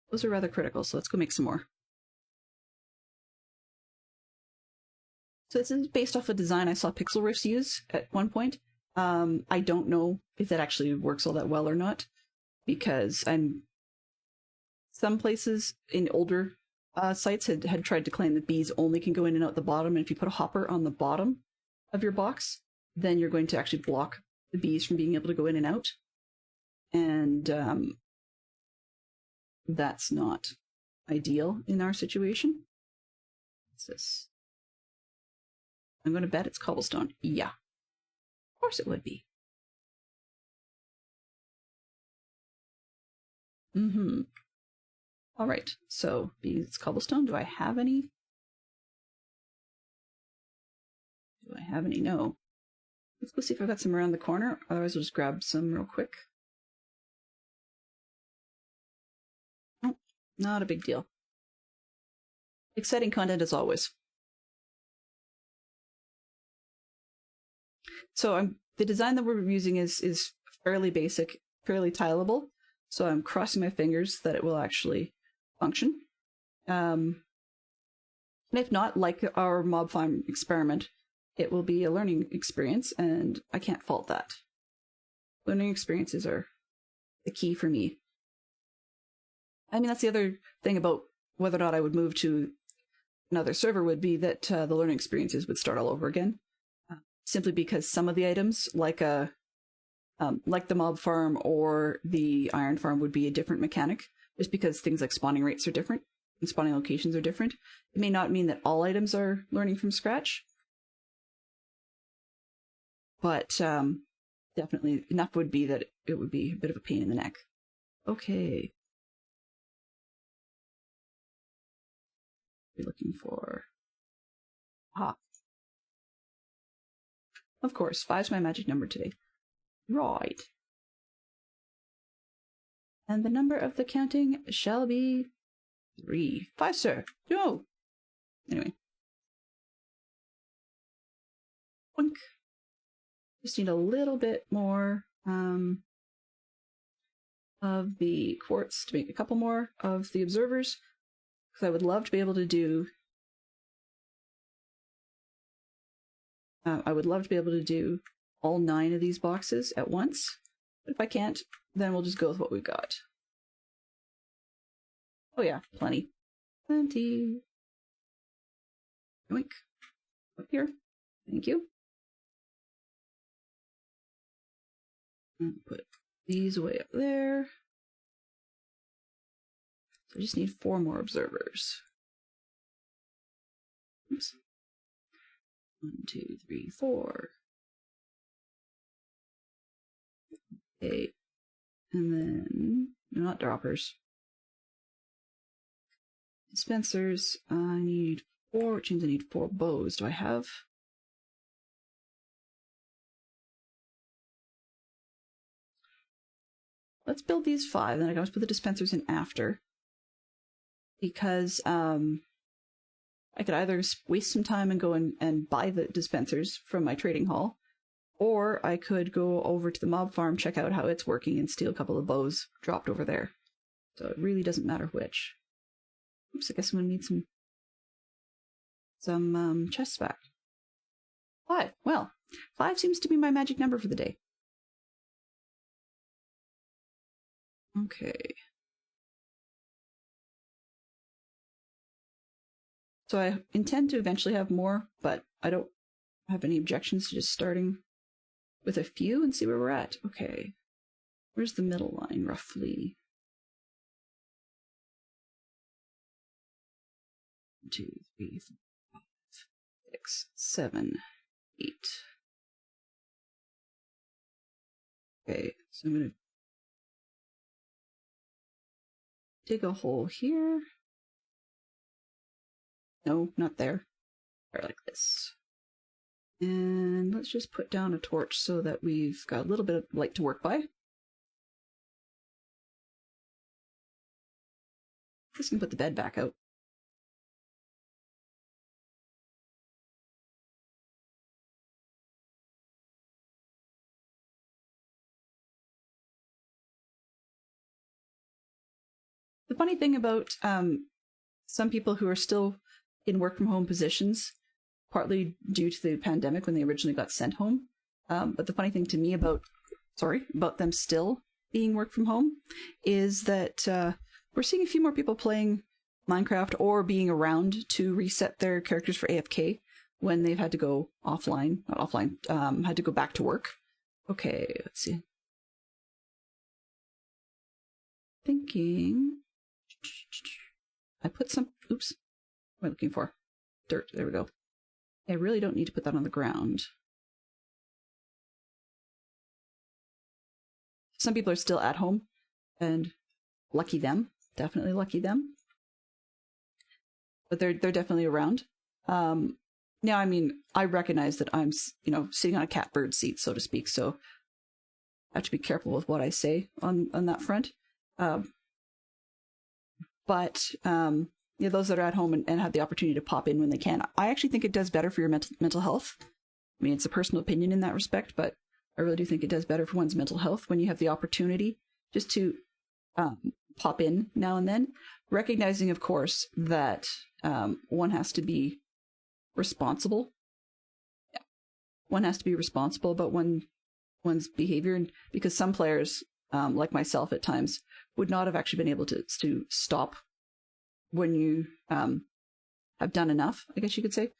Those are rather critical, so let's go make some more. So this is based off a design I saw Pixel Riffs use at one point. I don't know if that actually works all that well or not, because some places in older sites had tried to claim that bees only can go in and out the bottom, and if you put a hopper on the bottom of your box, then you're going to actually block the bees from being able to go in and out. And that's not ideal in our situation. What's this? I'm going to bet it's cobblestone. Yeah. Of course it would be. All right. So, it's cobblestone. Do I have any? Do I have any? No. Let's go see if I've got some around the corner. Otherwise, we'll just grab some real quick. Oh, not a big deal. Exciting content as always. So the design that we're using is fairly basic, fairly tileable. So I'm crossing my fingers that it will actually function. And if not, like our mob farm experiment, it will be a learning experience, and I can't fault that. Learning experiences are the key for me. I mean, that's the other thing about whether or not I would move to another server would be that the learning experiences would start all over again. Simply because some of the items, like the mob farm or the iron farm, would be a different mechanic, just because things like spawning rates are different and spawning locations are different. It may not mean that all items are learning from scratch, but definitely enough would be that it would be a bit of a pain in the neck. Okay. We're looking for... Ah. Of course, 5's my magic number today. Right. And the number of the counting shall be 3. 5, sir. No. Anyway. Boink. Just need a little bit more of the quartz to make a couple more of the observers, because I would love to be able to do all 9 of these boxes at once. But if I can't, then we'll just go with what we've got. Oh yeah, plenty. Plenty. Yoink. Up here. Thank you. And put these away up there. So I just need 4 more observers. Oops. 1, 2, 3, 4. Okay. And then, no, not droppers. Dispensers. I need 4, which means I need 4 bows. Do I have? Let's build these 5, then I can always put the dispensers in after. Because I could either waste some time and go and buy the dispensers from my trading hall, or I could go over to the mob farm, check out how it's working, and steal a couple of bows dropped over there. So it really doesn't matter which. Oops, I guess I'm gonna need some chests back. 5. Well, 5 seems to be my magic number for the day. Okay. So I intend to eventually have more, but I don't have any objections to just starting with a few and see where we're at. Okay. Where's the middle line, roughly? 1, 2, 3, 4, 5, 6, 7, 8. Okay, so I'm going to dig a hole here. No, not there. Or like this. And let's just put down a torch so that we've got a little bit of light to work by. Just gonna put the bed back out. The funny thing about some people who are still in work from home positions, partly due to the pandemic when they originally got sent home, but the funny thing to me about them still being work from home is that we're seeing a few more people playing Minecraft or being around to reset their characters for AFK when they've had to go offline, not offline, had to go back to work. Okay, let's see. Thinking. I put some, oops, what am I looking for? Dirt, there we go. I really don't need to put that on the ground. Some people are still at home, and lucky them, definitely lucky them. But they're definitely around. Now, I mean, I recognize that I'm, sitting on a catbird seat, so to speak, so I have to be careful with what I say on that front. But those that are at home and have the opportunity to pop in when they can, I actually think it does better for your mental health. I mean, it's a personal opinion in that respect, but I really do think it does better for one's mental health when you have the opportunity just to pop in now and then, recognizing, of course, that one has to be responsible. Yeah. One has to be responsible about one's behavior, and because some players, like myself at times, would not have actually been able to stop when you have done enough, I guess you could say.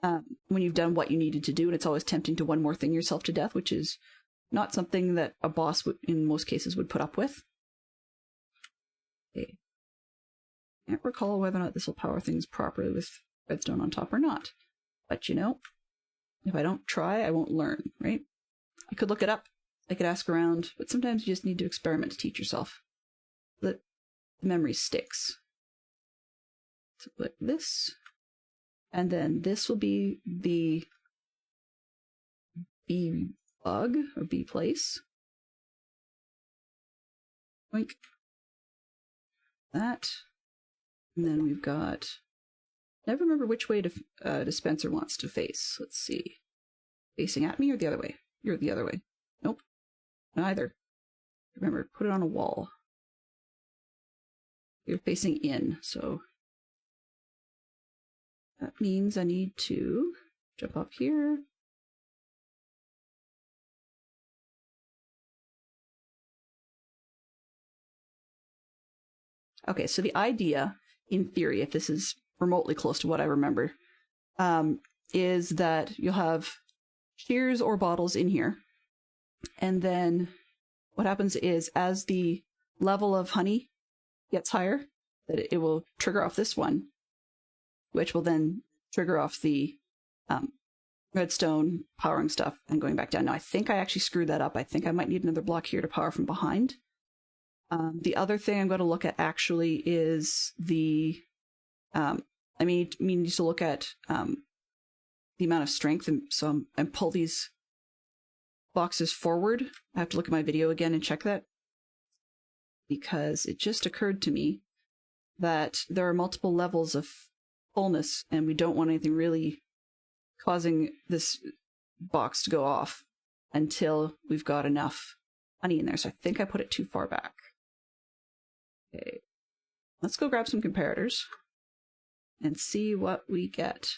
When you've done what you needed to do, and it's always tempting to one more thing yourself to death, which is not something that a boss would, in most cases, would put up with. Okay. Can't recall whether or not this will power things properly with redstone on top or not. But you know, if I don't try, I won't learn, right? I could look it up, I could ask around, but sometimes you just need to experiment to teach yourself. The memory sticks. So like this, and then this will be the B bug or B place. Oink. That. And then we've got, never remember which way dispenser wants to face. Let's see. Facing at me or the other way? You're the other way. Nope. Neither. Remember, put it on a wall. You're facing in, so that means I need to jump up here. Okay, so the idea, in theory, if this is remotely close to what I remember, is that you'll have shears or bottles in here. And then what happens is, as the level of honey gets higher, that it will trigger off this one, which will then trigger off the redstone powering stuff and going back down. Now, I think I actually screwed that up. I think I might need another block here to power from behind. The other thing I'm going to look at actually is the, I need to look at the amount of strength, and pull these boxes forward. I have to look at my video again and check that, because it just occurred to me that there are multiple levels of fullness, and we don't want anything really causing this box to go off until we've got enough honey in there. So I think I put it too far back. Okay, let's go grab some comparators and see what we get.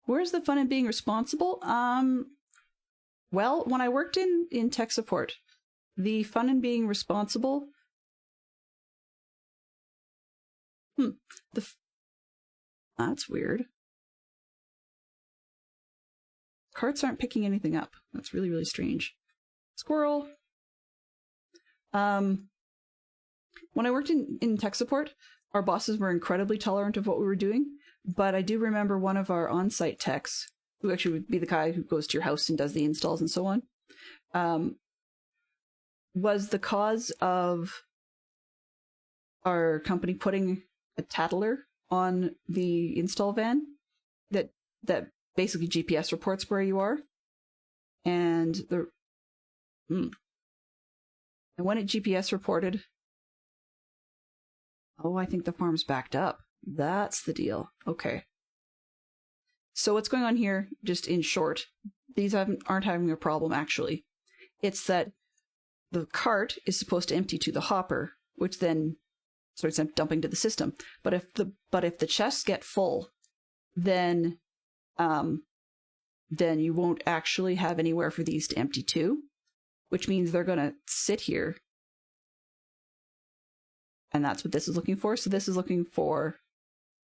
Where's the fun in being responsible? Well, when I worked in tech support, the fun in being responsible. That's weird. Carts aren't picking anything up. That's really, really strange. Squirrel. When I worked in tech support, our bosses were incredibly tolerant of what we were doing, but I do remember one of our on-site techs, who actually would be the guy who goes to your house and does the installs and so on, was the cause of our company putting a tattler on the install van that basically GPS reports where you are, and and when it GPS reported, oh, I think the farm's backed up. That's the deal. Okay. So what's going on here, just in short, these aren't having a problem, actually. It's that the cart is supposed to empty to the hopper, which then starts dumping to the system. But if the chests get full, then you won't actually have anywhere for these to empty to, which means they're going to sit here. And that's what this is looking for. So this is looking for,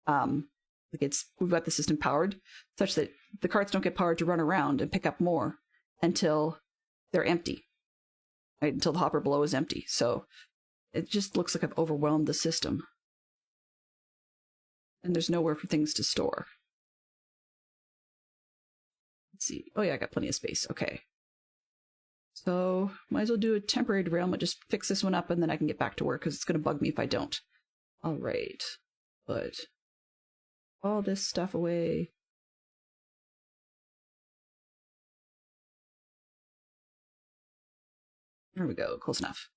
we've got the system powered such that the carts don't get powered to run around and pick up more until they're empty, right? Until the hopper below is empty. So it just looks like I've overwhelmed the system. And there's nowhere for things to store. Let's see. Oh yeah, I got plenty of space. Okay. So might as well do a temporary derailment, just fix this one up, and then I can get back to work, because it's going to bug me if I don't. All right. Put all this stuff away. There we go. Close enough.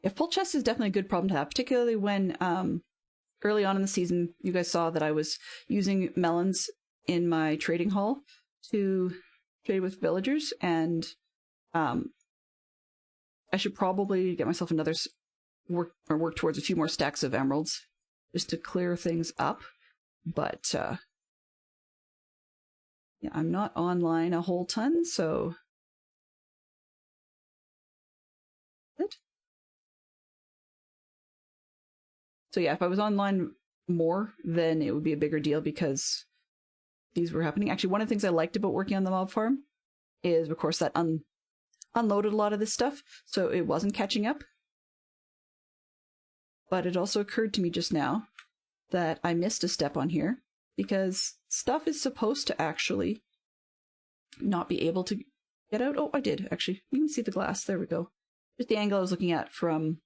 Yeah, full chest is definitely a good problem to have, particularly when early on in the season, you guys saw that I was using melons in my trading hall to trade with villagers, and I should probably get myself another work towards a few more stacks of emeralds just to clear things up. But Yeah, I'm not online a whole ton, so... Good. So yeah, if I was online more, then it would be a bigger deal because these were happening. Actually, one of the things I liked about working on the mob farm is, of course, that unloaded a lot of this stuff, so it wasn't catching up. But it also occurred to me just now that I missed a step on here, because stuff is supposed to actually not be able to get out. Oh, I did, actually. You can see the glass. There we go. Just the angle I was looking at from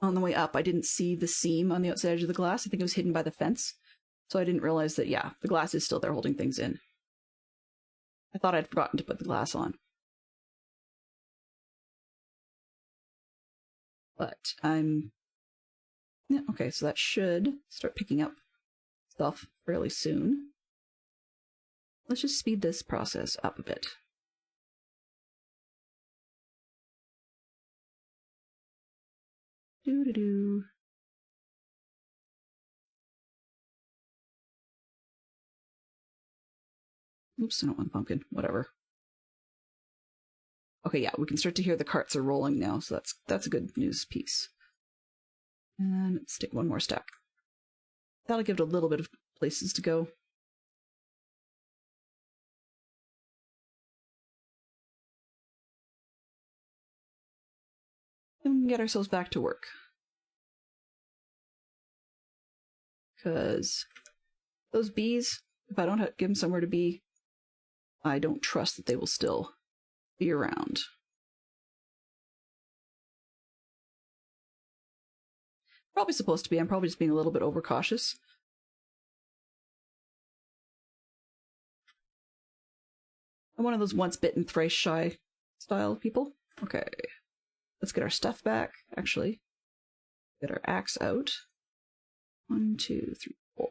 on the way up. I didn't see the seam on the outside edge of the glass. I think it was hidden by the fence. So I didn't realize that, yeah, the glass is still there holding things in. I thought I'd forgotten to put the glass on. But yeah, okay, so that should start picking up stuff fairly soon. Let's just speed this process up a bit. Doo-doo-doo. Oops, I don't want pumpkin. Whatever. Okay, yeah, we can start to hear the carts are rolling now, so that's a good news piece. And let's take one more stack. That'll give it a little bit of places to go. And we can get ourselves back to work. Because those bees, if I don't give them somewhere to be, I don't trust that they will still be around. Probably supposed to be. I'm probably just being a little bit overcautious. I'm one of those once bitten, thrice shy style people. Okay. Let's get our stuff back, actually. Get our axe out. 1, 2, 3, 4.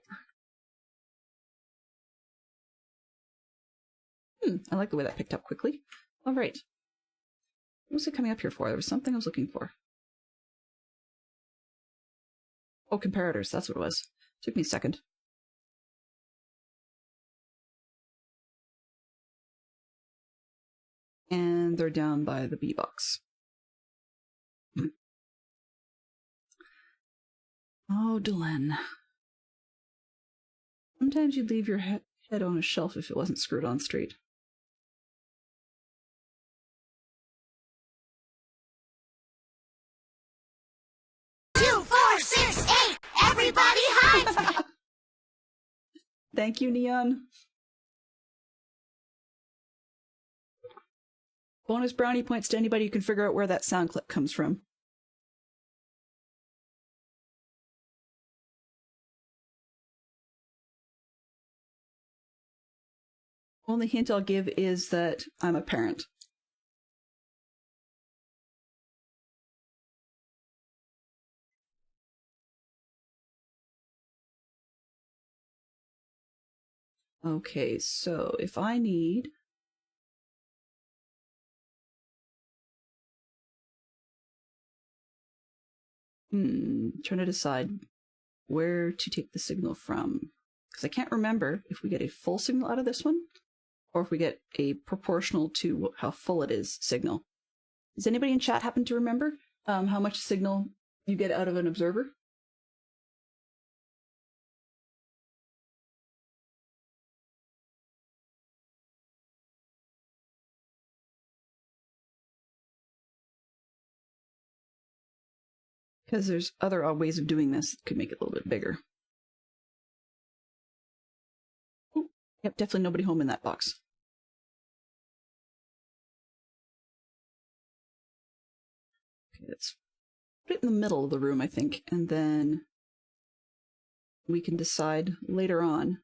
I like the way that picked up quickly. All right. What was it coming up here for? There was something I was looking for. Oh, comparators. That's what it was. Took me a second. And they're down by the bee box. Oh, Delenn. Sometimes you'd leave your head on a shelf if it wasn't screwed on straight. Two, four, six, eight. Everybody hide. Thank you, Neon. Bonus brownie points to anybody who can figure out where that sound clip comes from. Only hint I'll give is that I'm a parent. Okay, so if I need... trying to decide where to take the signal from. Because I can't remember if we get a full signal out of this one, or if we get a proportional to how full it is signal. Does anybody in chat happen to remember how much signal you get out of an observer? Because there's other odd ways of doing this that could make it a little bit bigger. Ooh, yep, definitely nobody home in that box. Okay, let's put it in the middle of the room, I think, and then we can decide later on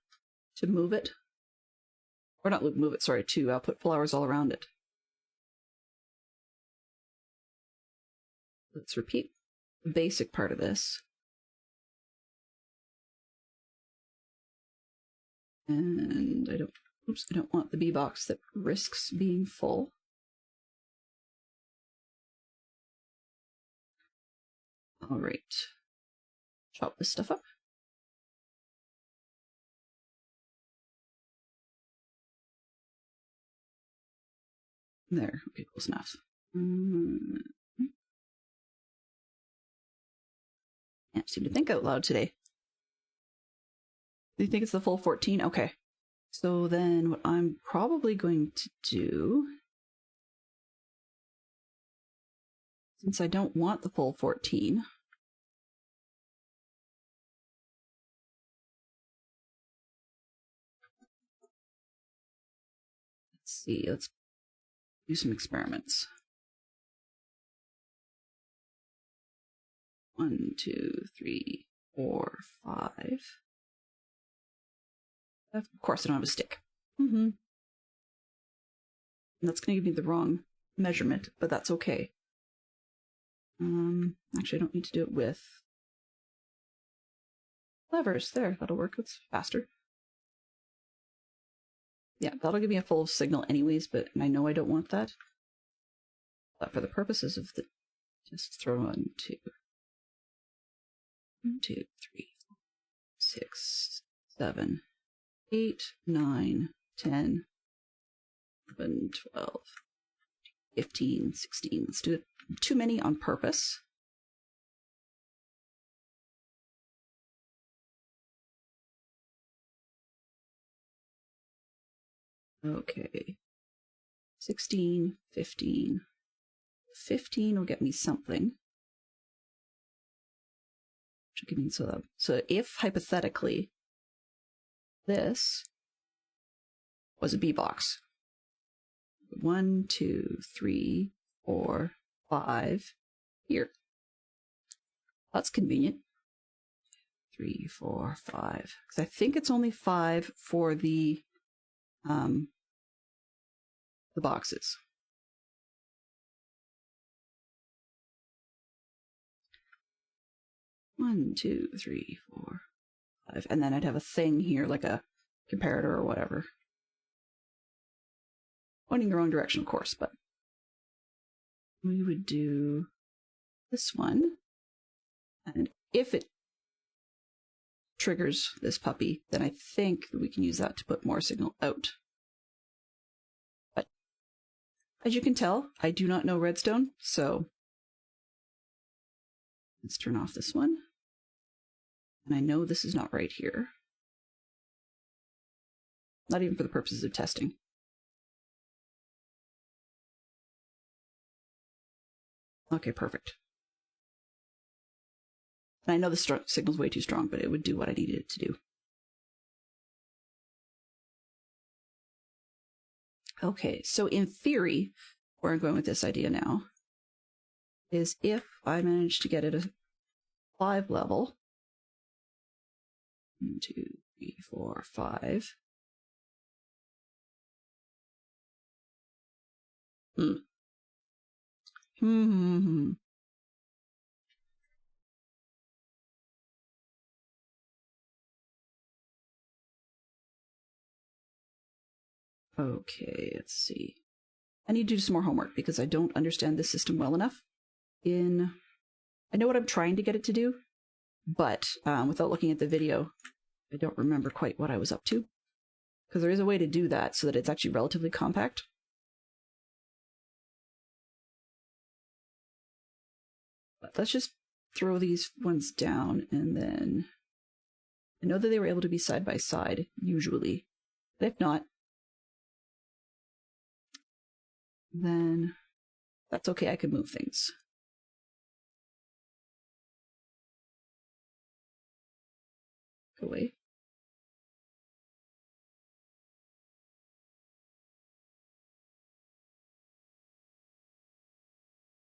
to move it. Or not move it, sorry, to put flowers all around it. Let's repeat the basic part of this. And I don't want the bee box that risks being full. All right. Chop this stuff up. There. Okay, close enough. Can't seem to think out loud today. Do you think it's the full 14? Okay. So then what I'm probably going to do, since I don't want the full 14, let's see, let's do some experiments. 1, 2, 3, 4, 5. Of course, I don't have a stick. And that's going to give me the wrong measurement, but that's okay. Actually, I don't need to do it with levers. There, that'll work. It's faster. Yeah, that'll give me a full signal anyways, but I know I don't want that. But for the purposes of the, just throw 1, 2, 1, 2, 3, 4, 6, 7, 8, 9, 10, 11, 12, 15, 16. Let's do it. Too many on purpose. Okay. 16, 15. 15 will get me something. Which will give me so if hypothetically this was a B box. 1, 2, 3, 4, 5 here. That's convenient. 3, 4, 5. Because I think it's only 5 for the boxes. One, 2, 3, 4, 5. And then I'd have a thing here, like a comparator or whatever. Pointing the wrong direction, of course, but we would do this one. And if it triggers this puppy, then I think that we can use that to put more signal out. But as you can tell, I do not know redstone, so let's turn off this one. And I know this is not right here. Not even for the purposes of testing. Okay, perfect. And I know the signal's way too strong, but it would do what I needed it to do. Okay, so in theory, where I'm going with this idea now is if I manage to get it a 5 level, 1, 2, 3, 4, 5. Okay, let's see. I need to do some more homework because I don't understand this system well enough. I know what I'm trying to get it to do, but without looking at the video, I don't remember quite what I was up to. Because there is a way to do that so that it's actually relatively compact. But let's just throw these ones down, and then I know that they were able to be side by side, usually. But if not, then that's okay, I can move things. Go away.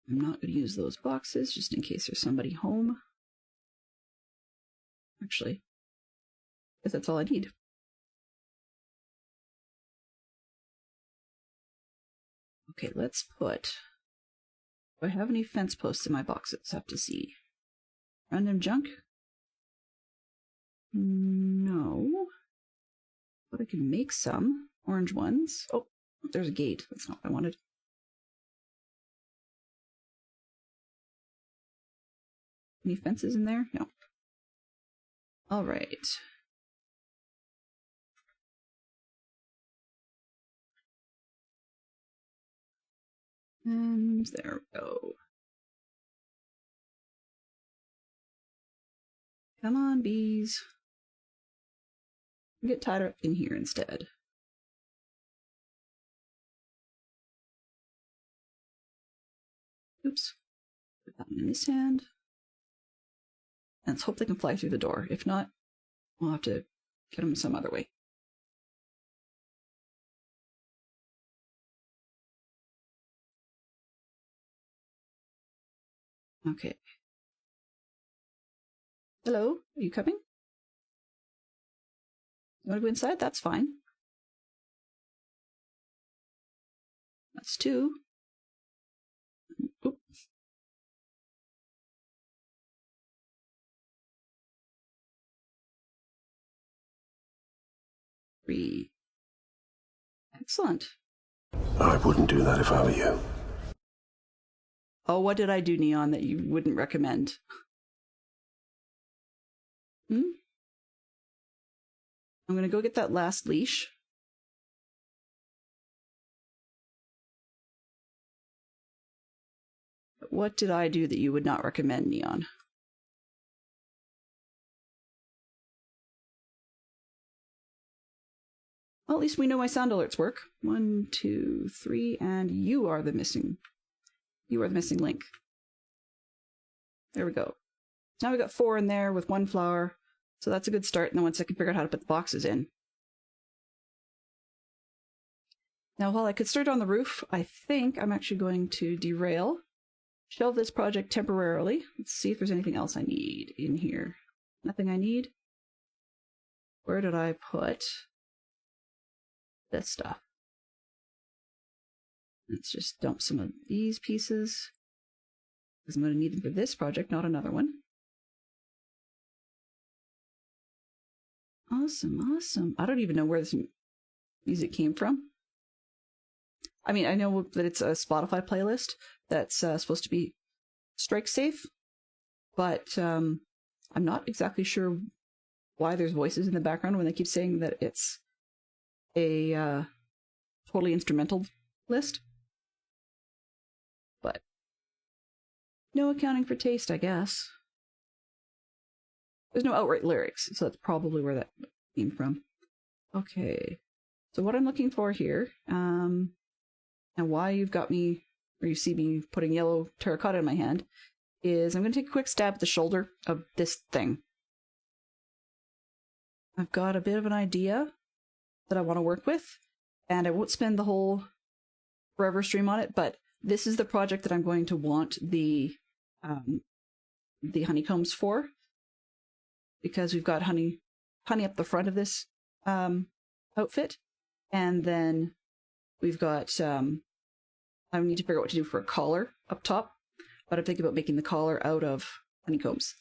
I'm not going to use those boxes, just in case there's somebody home. Actually, I guess that's all I need. Okay, let's put... Do I have any fence posts in my boxes? Have to see. Random junk? No. But I can make some. Orange ones. Oh, there's a gate. That's not what I wanted. Any fences in there? No. All right. And there we go. Come on, bees. Get tied up in here instead. Oops. Put that one in this hand. And let's hope they can fly through the door. If not, we'll have to get them some other way. Okay. Hello, are you coming? You want to go inside? That's fine. That's two. Oop. Three. Excellent. I wouldn't do that if I were you. Oh, what did I do, Neon, that you wouldn't recommend? I'm gonna go get that last leash. What did I do that you would not recommend, Neon? Well, at least we know my sound alerts work. 1, 2, 3, and you are the missing link. There we go. Now we got 4 in there with 1 flower, so that's a good start. And then once I can figure out how to put the boxes in. Now, while I could start on the roof, I think I'm actually going to derail, shelve this project temporarily. Let's see if there's anything else I need in here. Nothing I need. Where did I put this stuff? Let's just dump some of these pieces, because I'm going to need them for this project, not another one. Awesome, awesome. I don't even know where this music came from. I mean, I know that it's a Spotify playlist that's supposed to be strike safe, but I'm not exactly sure why there's voices in the background when they keep saying that it's a totally instrumental list. But no accounting for taste, I guess. There's no outright lyrics, so that's probably where that came from. Okay, so what I'm looking for here, and why you've got me, or you see me putting yellow terracotta in my hand, is I'm going to take a quick stab at the shoulder of this thing. I've got a bit of an idea that I want to work with, and I won't spend the whole forever stream on it, but this is the project that I'm going to want the honeycombs for, because we've got honey up the front of this outfit, and then we've got I need to figure out what to do for a collar up top, but I'm thinking about making the collar out of honeycombs,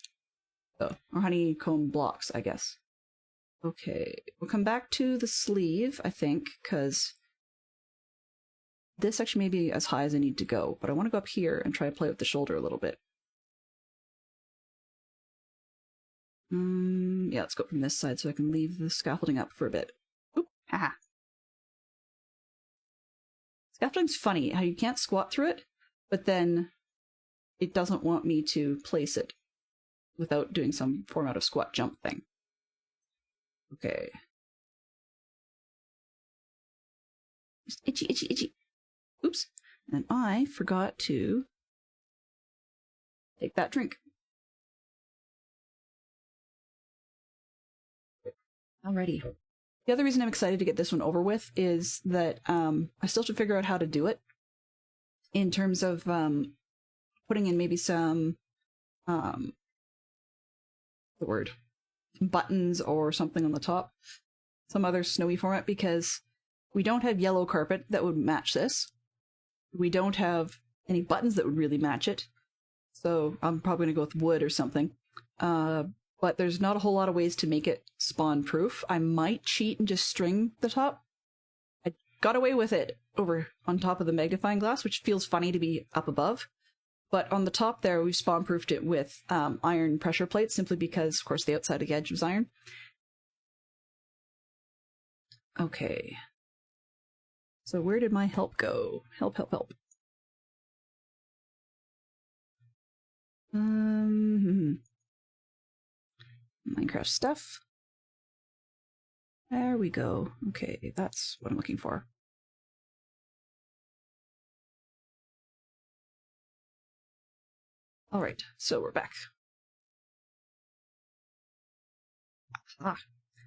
or honeycomb blocks, I guess. Okay, we'll come back to the sleeve, I think, because this actually may be as high as I need to go, but I want to go up here and try to play with the shoulder a little bit. Yeah, let's go from this side so I can leave the scaffolding up for a bit. Oop, haha. Scaffolding's funny, how you can't squat through it, but then it doesn't want me to place it without doing some format of squat jump thing. Okay. Just itchy, itchy, itchy. Oops. And I forgot to take that drink. Alrighty. The other reason I'm excited to get this one over with is that I still have to figure out how to do it in terms of putting in maybe some buttons or something on the top, some other snowy format, because we don't have yellow carpet that would match this. We don't have any buttons that would really match it, so I'm probably going to go with wood or something. But there's not a whole lot of ways to make it spawn proof. I might cheat and just string the top. I got away with it over on top of the magnifying glass, which feels funny to be up above. But on the top there, we've spawn proofed it with iron pressure plates, simply because, of course, the outside of the edge was iron. Okay. So where did my help go? Help, help, help. Minecraft stuff. There we go. Okay, that's what I'm looking for. All right, so we're back.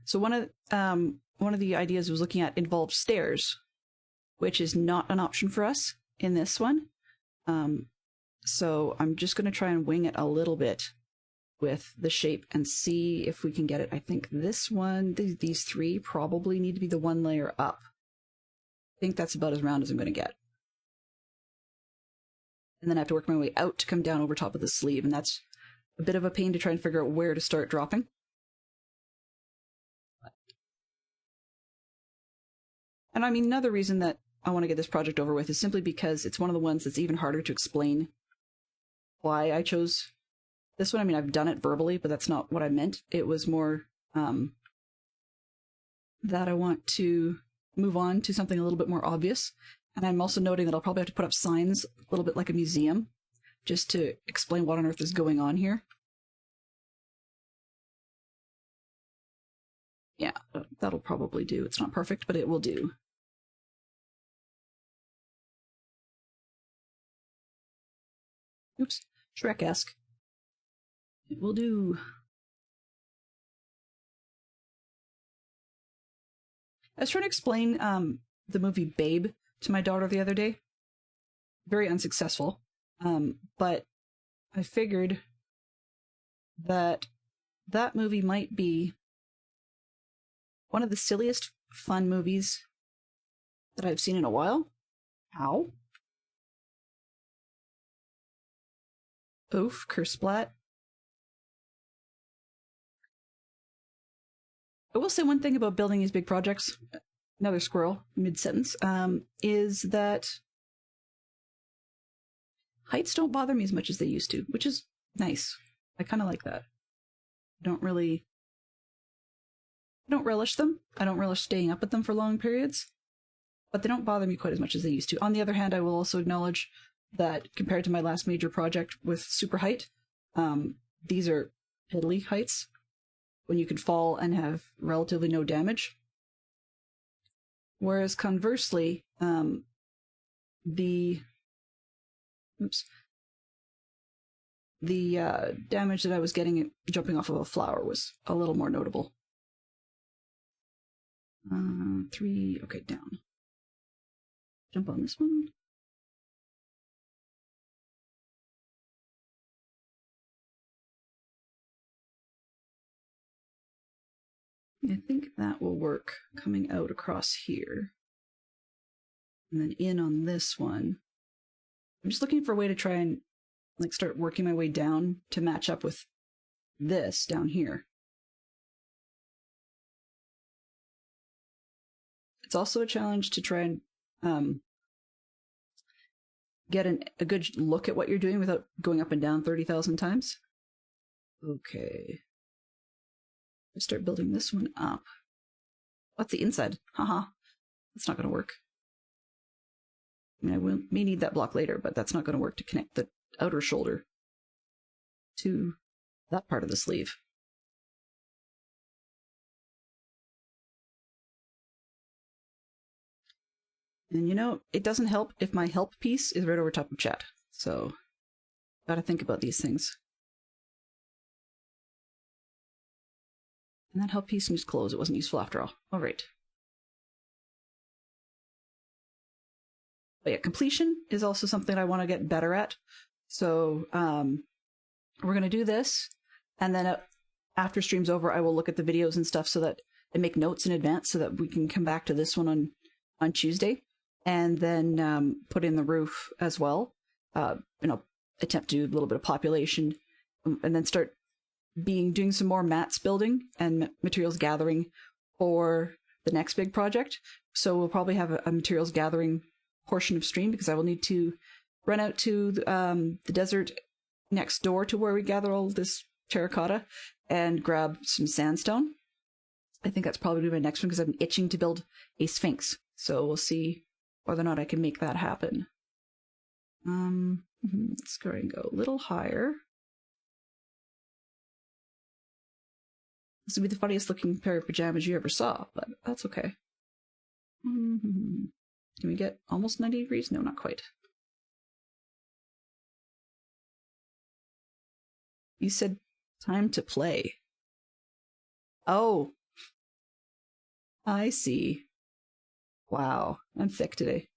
So one of the ideas I was looking at involved stairs, which is not an option for us in this one. So I'm just going to try and wing it a little bit with the shape and see if we can get it. I think this one, these three probably need to be the one layer up. I think that's about as round as I'm going to get. And then I have to work my way out to come down over top of the sleeve, and that's a bit of a pain to try and figure out where to start dropping. And I mean, another reason that I want to get this project over with is simply because it's one of the ones that's even harder to explain why I chose this one. I mean, I've done it verbally, but that's not what I meant. It was more that I want to move on to something a little bit more obvious. And I'm also noting that I'll probably have to put up signs, a little bit like a museum, just to explain what on earth is going on here. Yeah, that'll probably do. It's not perfect, but it will do. Oops, Shrek-esque. It will do. I was trying to explain the movie Babe to my daughter the other day. Very unsuccessful. But I figured that that movie might be one of the silliest fun movies that I've seen in a while. Ow. Oof, Kersplat. I will say one thing about building these big projects, another squirrel mid-sentence, is that heights don't bother me as much as they used to, which is nice. I kind of like that. I don't relish them. I don't relish staying up at them for long periods, but they don't bother me quite as much as they used to. On the other hand, I will also acknowledge that compared to my last major project with super height, these are piddly heights when you can fall and have relatively no damage. Whereas conversely, the damage that I was getting jumping off of a flower was a little more notable. 3, okay, down. Jump on this one. I think that will work coming out across here. And then in on this one. I'm just looking for a way to try and like start working my way down to match up with this down here. It's also a challenge to try and get a good look at what you're doing without going up and down 30,000 times. Okay. Let's start building this one up. What's the inside? Haha. That's not going to work. I mean, I may need that block later, but that's not going to work to connect the outer shoulder to that part of the sleeve. And you know, it doesn't help if my help piece is right over top of chat. So, gotta think about these things. And that help piece needs close. It wasn't useful after all. All right. But yeah, completion is also something I want to get better at. So we're going to do this. And then after stream's over, I will look at the videos and stuff so that I make notes in advance so that we can come back to this one on Tuesday. And then put in the roof as well. Attempt to do a little bit of population. And then start doing some more mats building and materials gathering for the next big project. So we'll probably have a materials gathering portion of stream because I will need to run out to the desert next door to where we gather all this terracotta and grab some sandstone. I think that's probably my next one because I'm itching to build a sphinx. So we'll see whether or not I can make that happen. Let's go ahead and go a little higher. This would be the funniest looking pair of pajamas you ever saw, but that's okay. Can we get almost 90 degrees? No, not quite. You said time to play. Oh. I see. Wow, I'm thick today.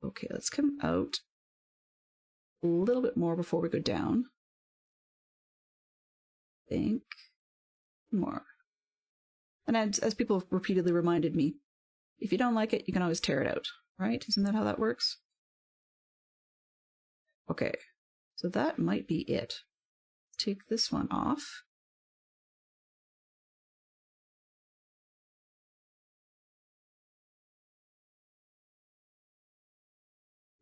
Okay, let's come out a little bit more before we go down. Think more. And as people have repeatedly reminded me, if you don't like it, you can always tear it out, right? Isn't that how that works? Okay, so that might be it. Take this one off.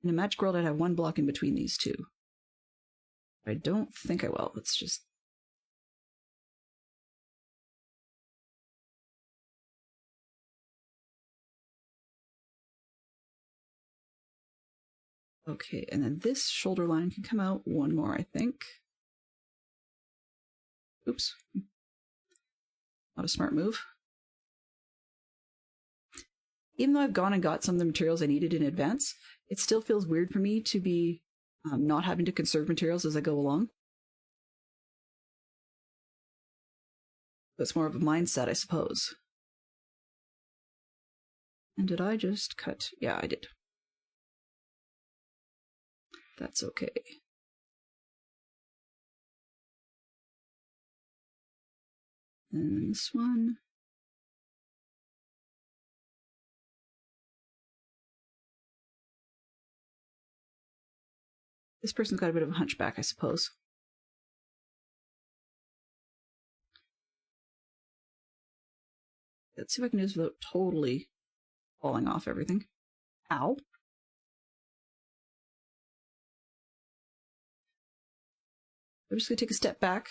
In a magic world, I'd have one block in between these two. I don't think I will. Let's just... Okay, and then this shoulder line can come out one more, I think. Oops. Not a smart move. Even though I've gone and got some of the materials I needed in advance, it still feels weird for me to be not having to conserve materials as I go along. It's more of a mindset, I suppose. And did I just cut? Yeah, I did. That's okay. And this one. This person's got a bit of a hunchback, I suppose. Let's see if I can do this without totally falling off everything. Ow. I'm just going to take a step back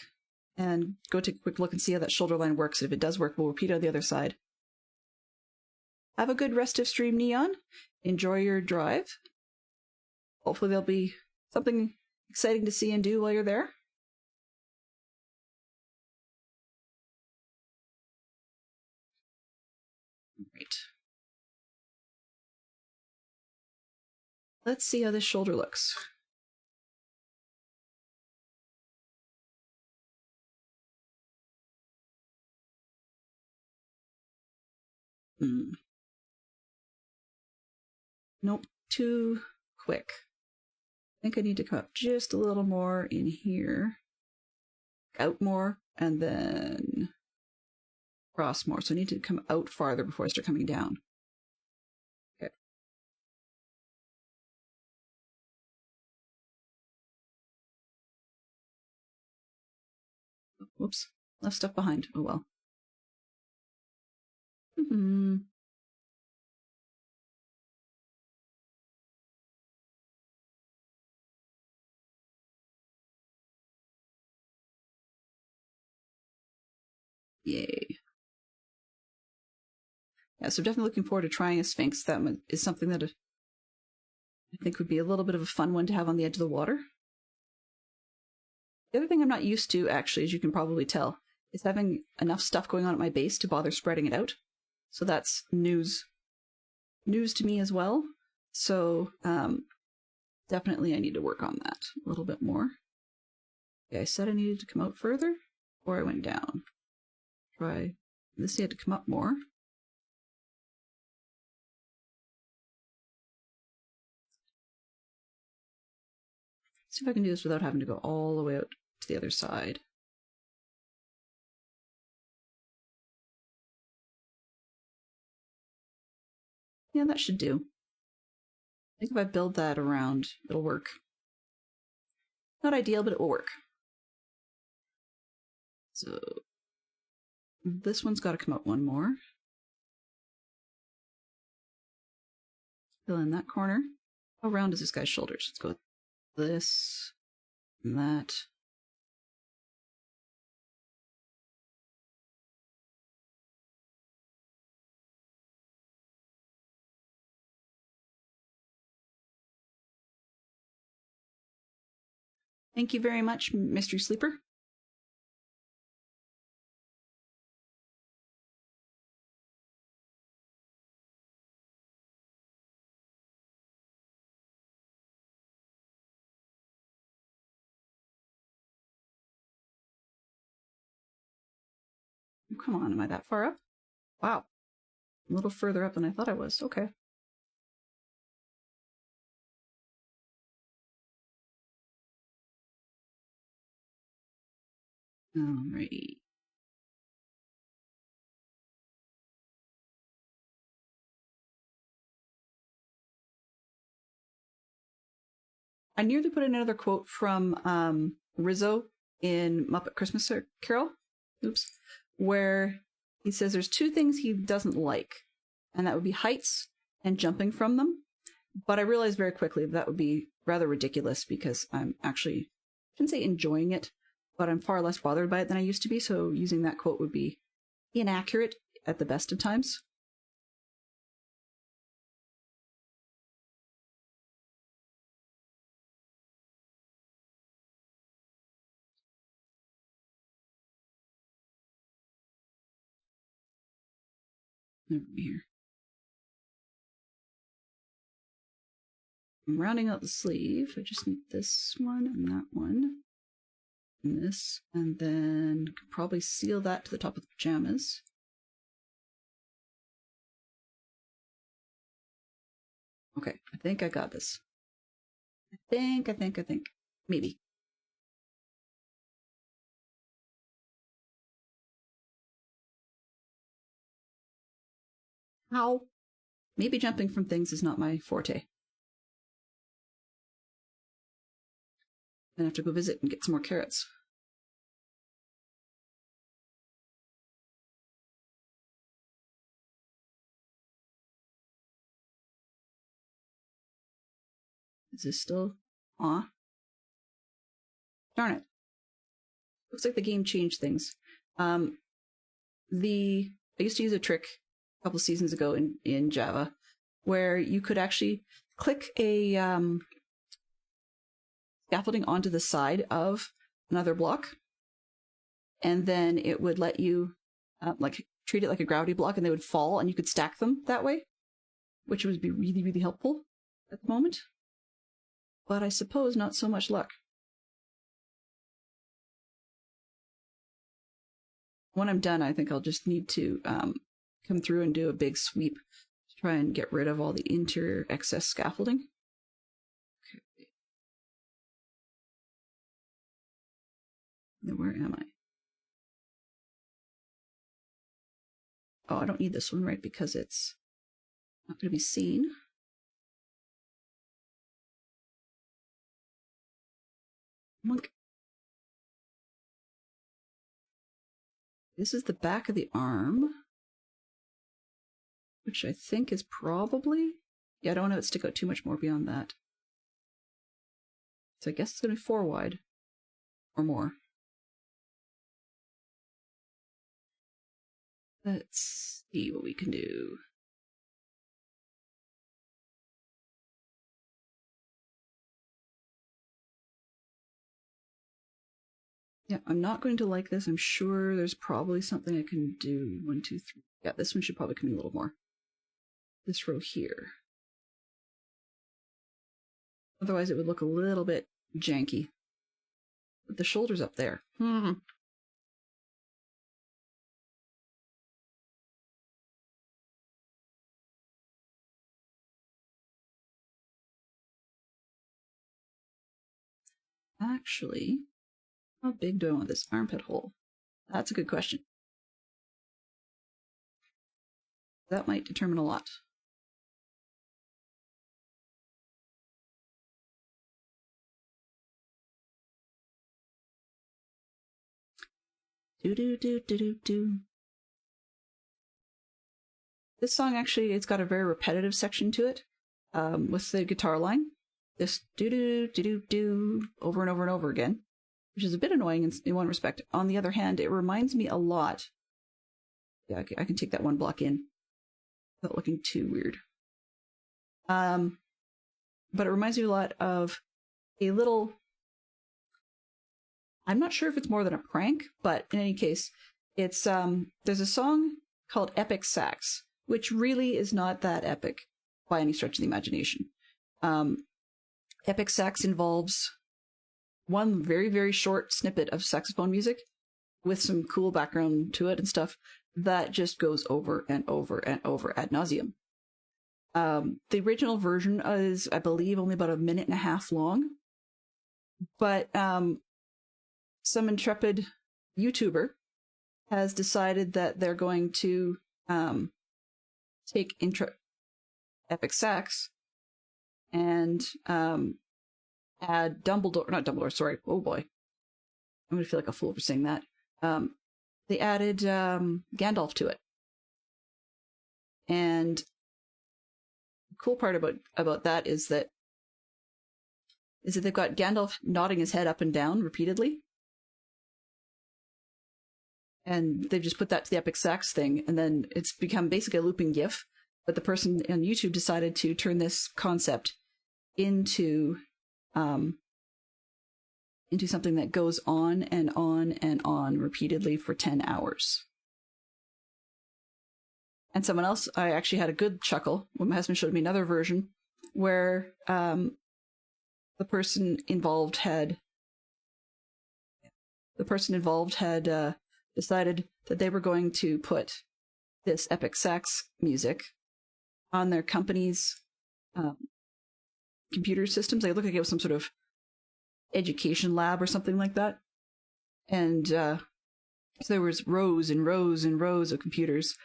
and go take a quick look and see how that shoulder line works. If it does work, we'll repeat on the other side. Have a good rest of stream, Neon. Enjoy your drive. Hopefully there'll be something exciting to see and do while you're there. Right. Let's see how this shoulder looks. Nope, too quick. I think I need to come up just a little more in here. Out more, and then cross more. So I need to come out farther before I start coming down. Okay. Whoops. Left stuff behind. Oh well. Yay. Yeah, so definitely looking forward to trying a Sphinx. That is something that I think would be a little bit of a fun one to have on the edge of the water. The other thing I'm not used to, actually, as you can probably tell, is having enough stuff going on at my base to bother spreading it out. So that's news to me as well. So definitely I need to work on that a little bit more. Okay, I said I needed to come out further, or I went down. Try this. Had to come up more. See if I can do this without having to go all the way out to the other side. Yeah, that should do. I think if I build that around, it'll work. Not ideal, but it will work. So this one's got to come up one more. Fill in that corner. How round is this guy's shoulders? Let's go with this and that. Thank you very much, Mystery Sleeper. Come on, am I that far up? Wow. A little further up than I thought I was. Okay. Alrighty. I nearly put in another quote from Rizzo in Muppet Christmas Carol. Oops. Where he says there's two things he doesn't like, and that would be heights and jumping from them. But I realized very quickly that would be rather ridiculous because I'm actually, I shouldn't say enjoying it, but I'm far less bothered by it than I used to be. So using that quote would be inaccurate at the best of times. Over here. I'm rounding out the sleeve. I just need this one and that one. And this. And then could probably seal that to the top of the pajamas. Okay, I think I got this. I think. Maybe. How? Maybe jumping from things is not my forte. Then I have to go visit and get some more carrots. Is this still? Aw. Darn it. Looks like the game changed things. I used to use a trick a couple seasons ago in Java where you could actually click a scaffolding onto the side of another block, and then it would let you treat it like a gravity block, and they would fall, and you could stack them that way, which would be really, really helpful at the moment. But I suppose not so much luck. When I'm done, I think I'll just need to come through and do a big sweep to try and get rid of all the interior excess scaffolding. Okay. Now, where am I? Oh, I don't need this one, right? Because it's not going to be seen. Monk. This is the back of the arm, which I think is probably... Yeah, I don't want to stick out too much more beyond that. So I guess it's going to be 4 wide or more. Let's see what we can do. Yeah, I'm not going to like this. I'm sure there's probably something I can do. 1, 2, 3. Yeah, this one should probably come in a little more. This row here. Otherwise it would look a little bit janky. But the shoulder's up there. Actually, how big do I want this armpit hole? That's a good question. That might determine a lot. Do. This song actually, it's got a very repetitive section to it, with the guitar line. This do over and over and over again, which is a bit annoying in one respect. On the other hand, it reminds me a lot. Yeah, I can take that one block in without looking too weird. But it reminds me a lot of a little... I'm not sure if it's more than a prank, but in any case, it's there's a song called Epic Sax, which really is not that epic by any stretch of the imagination. Epic Sax involves one very, very short snippet of saxophone music with some cool background to it and stuff, that just goes over and over and over ad nauseum. The original version is, I believe, only about 1.5 minutes long, but some intrepid YouTuber has decided that they're going to take Epic Sax and add Dumbledore, sorry, oh boy. I'm going to feel like a fool for saying that. They added Gandalf to it. And the cool part about that is that they've got Gandalf nodding his head up and down repeatedly. And they've just put that to the Epic Sax thing, and then it's become basically a looping GIF. But the person on YouTube decided to turn this concept into something that goes on and on and on repeatedly for 10 hours. And someone else, I actually had a good chuckle when my husband showed me another version where the person involved had decided that they were going to put this Epic Sax music on their company's computer systems. They looked like it was some sort of education lab or something like that. And so there was rows and rows and rows of computers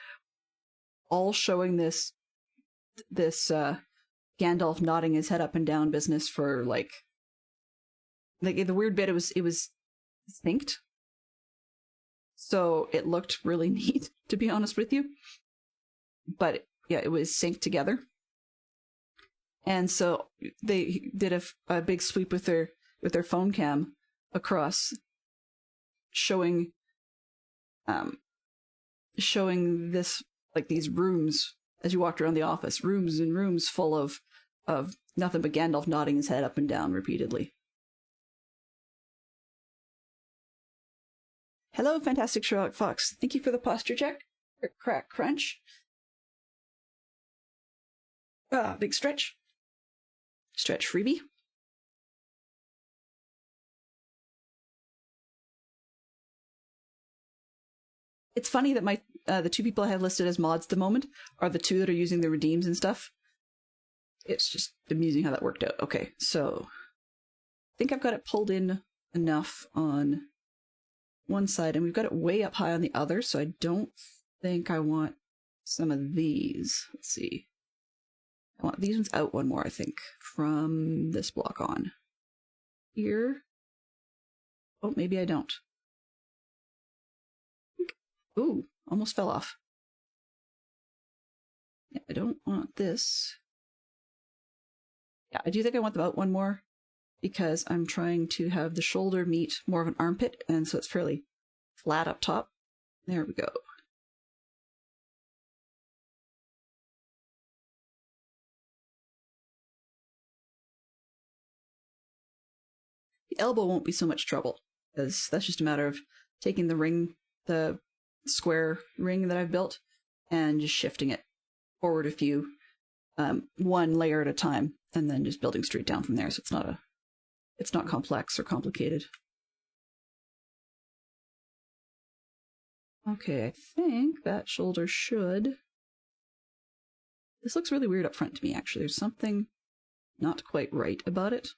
all showing this Gandalf nodding his head up and down business for like the weird bit, it was synced. So it looked really neat, to be honest with you. But yeah, it was synced together. And so they did a big sweep with their phone cam across, showing this, like, these rooms as you walked around the office, rooms and rooms full of nothing but Gandalf nodding his head up and down repeatedly. Hello, Fantastic Sherlock Fox. Thank you for the posture check. Crack crunch. Big stretch. Stretch freebie. It's funny that the two people I have listed as mods at the moment are the two that are using the redeems and stuff. It's just amusing how that worked out. Okay, so I think I've got it pulled in enough on one side, and we've got it way up high on the other, so I don't think I want some of these. Let's see. I want these ones out one more, I think, from this block on. Here. Oh, maybe I don't. Ooh, almost fell off. Yeah, I don't want this. Yeah, I do think I want them out one more, because I'm trying to have the shoulder meet more of an armpit, and so it's fairly flat up top. There we go. The elbow won't be so much trouble, because that's just a matter of taking the square ring that I've built, and just shifting it forward a few, one layer at a time, and then just building straight down from there, so it's not complex or complicated. Okay, I think that shoulder should... This looks really weird up front to me, actually. There's something not quite right about it.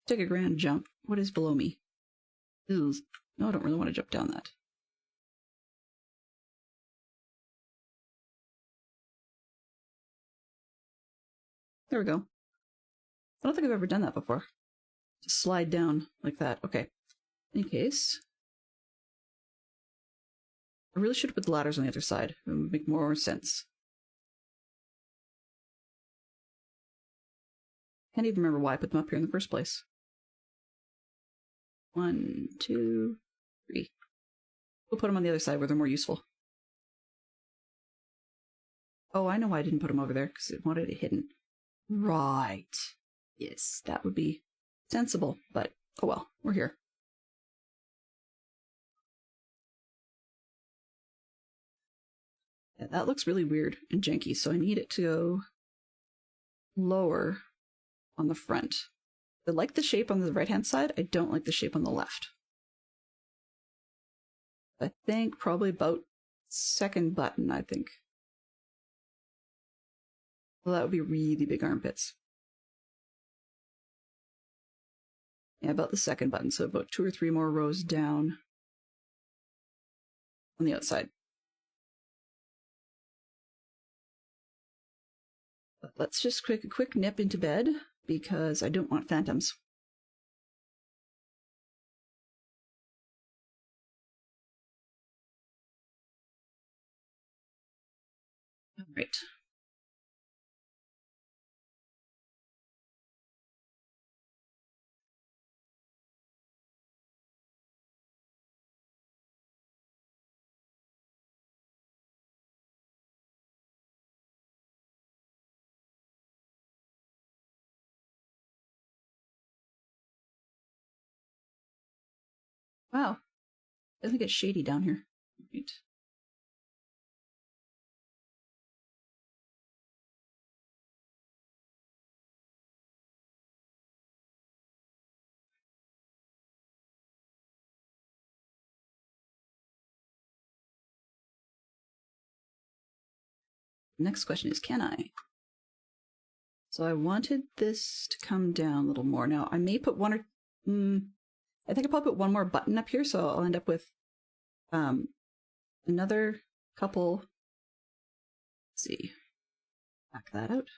Take a grand jump. What is below me? Ew. No, I don't really want to jump down that. There we go. I don't think I've ever done that before. Just slide down like that. Okay. In any case, I really should have put the ladders on the other side. It would make more sense. Can't even remember why I put them up here in the first place. 1, 2, 3. We'll put them on the other side where they're more useful. Oh, I know why I didn't put them over there, because it wanted it hidden. Right. Yes, that would be sensible, but oh well, we're here. Yeah, that looks really weird and janky, so I need it to go lower on the front. I like the shape on the right-hand side. I don't like the shape on the left. I think probably about second button, I think. Well, that would be really big armpits. Yeah, about the second button, so about 2 or 3 more rows down on the outside. But let's just quick nip into bed, because I don't want phantoms. All right. Wow. Doesn't get shady down here. Right. Next question is, can I? So I wanted this to come down a little more. Now, I may put one or... I think I'll probably put one more button up here, so I'll end up with another couple... Let's see. Back that out.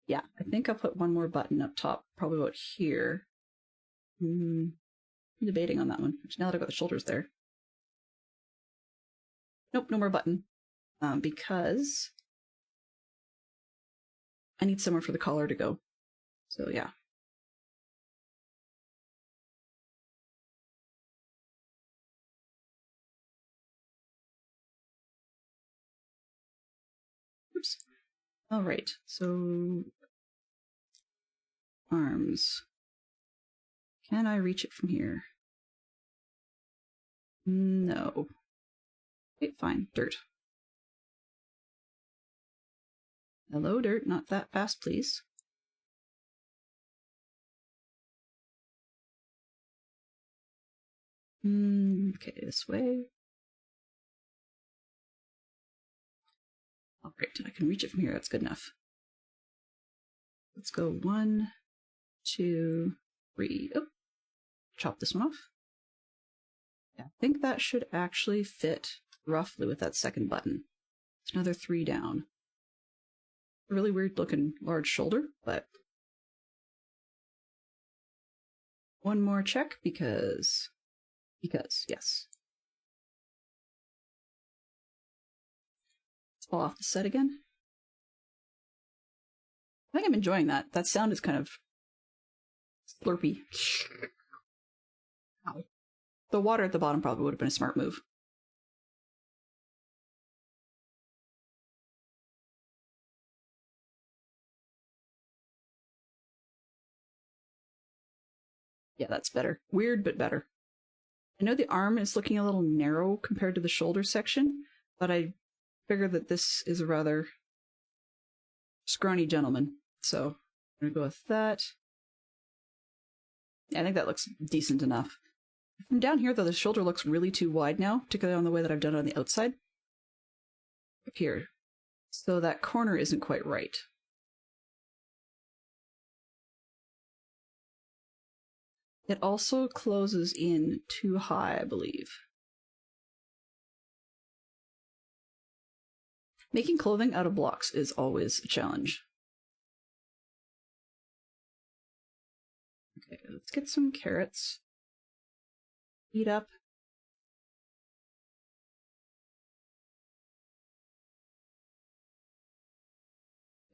Yeah, I think I'll put one more button up top, probably about here. I'm debating on that one. Actually, now that I've got the shoulders there. Nope, no more button. Because I need somewhere for the collar to go. So yeah. Oops. All right, so arms. Can I reach it from here? No. Okay, fine. Dirt. Hello, dirt. Not that fast, please. Okay, this way. All right, I can reach it from here. That's good enough. Let's go 1, 2, 3. Oh, chop this one off. Yeah, I think that should actually fit roughly with that second button. Another 3 down. Really weird looking large shoulder, but one more check because yes. Let's fall off the set again. I think I'm enjoying that. That sound is kind of slurpy. Ow. The water at the bottom probably would have been a smart move. Yeah, that's better. Weird, but better. I know the arm is looking a little narrow compared to the shoulder section, but I figure that this is a rather scrawny gentleman. So I'm going to go with that. Yeah, I think that looks decent enough. From down here, though, the shoulder looks really too wide now, particularly on the way that I've done it on the outside. Up here. So that corner isn't quite right. It also closes in too high, I believe. Making clothing out of blocks is always a challenge. Okay, let's get some carrots. Heat up.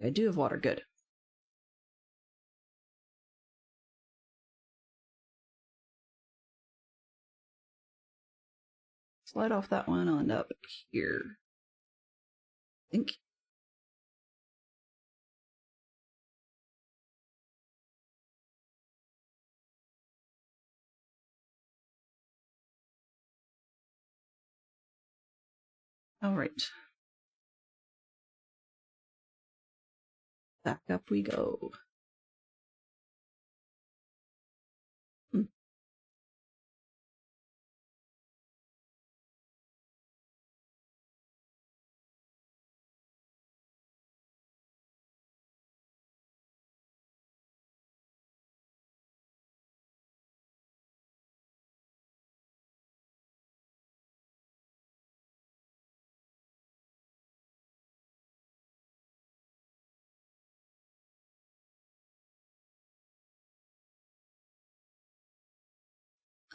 I do have water, good. Slide off that one, I'll end up here. I think. All right. Back up we go.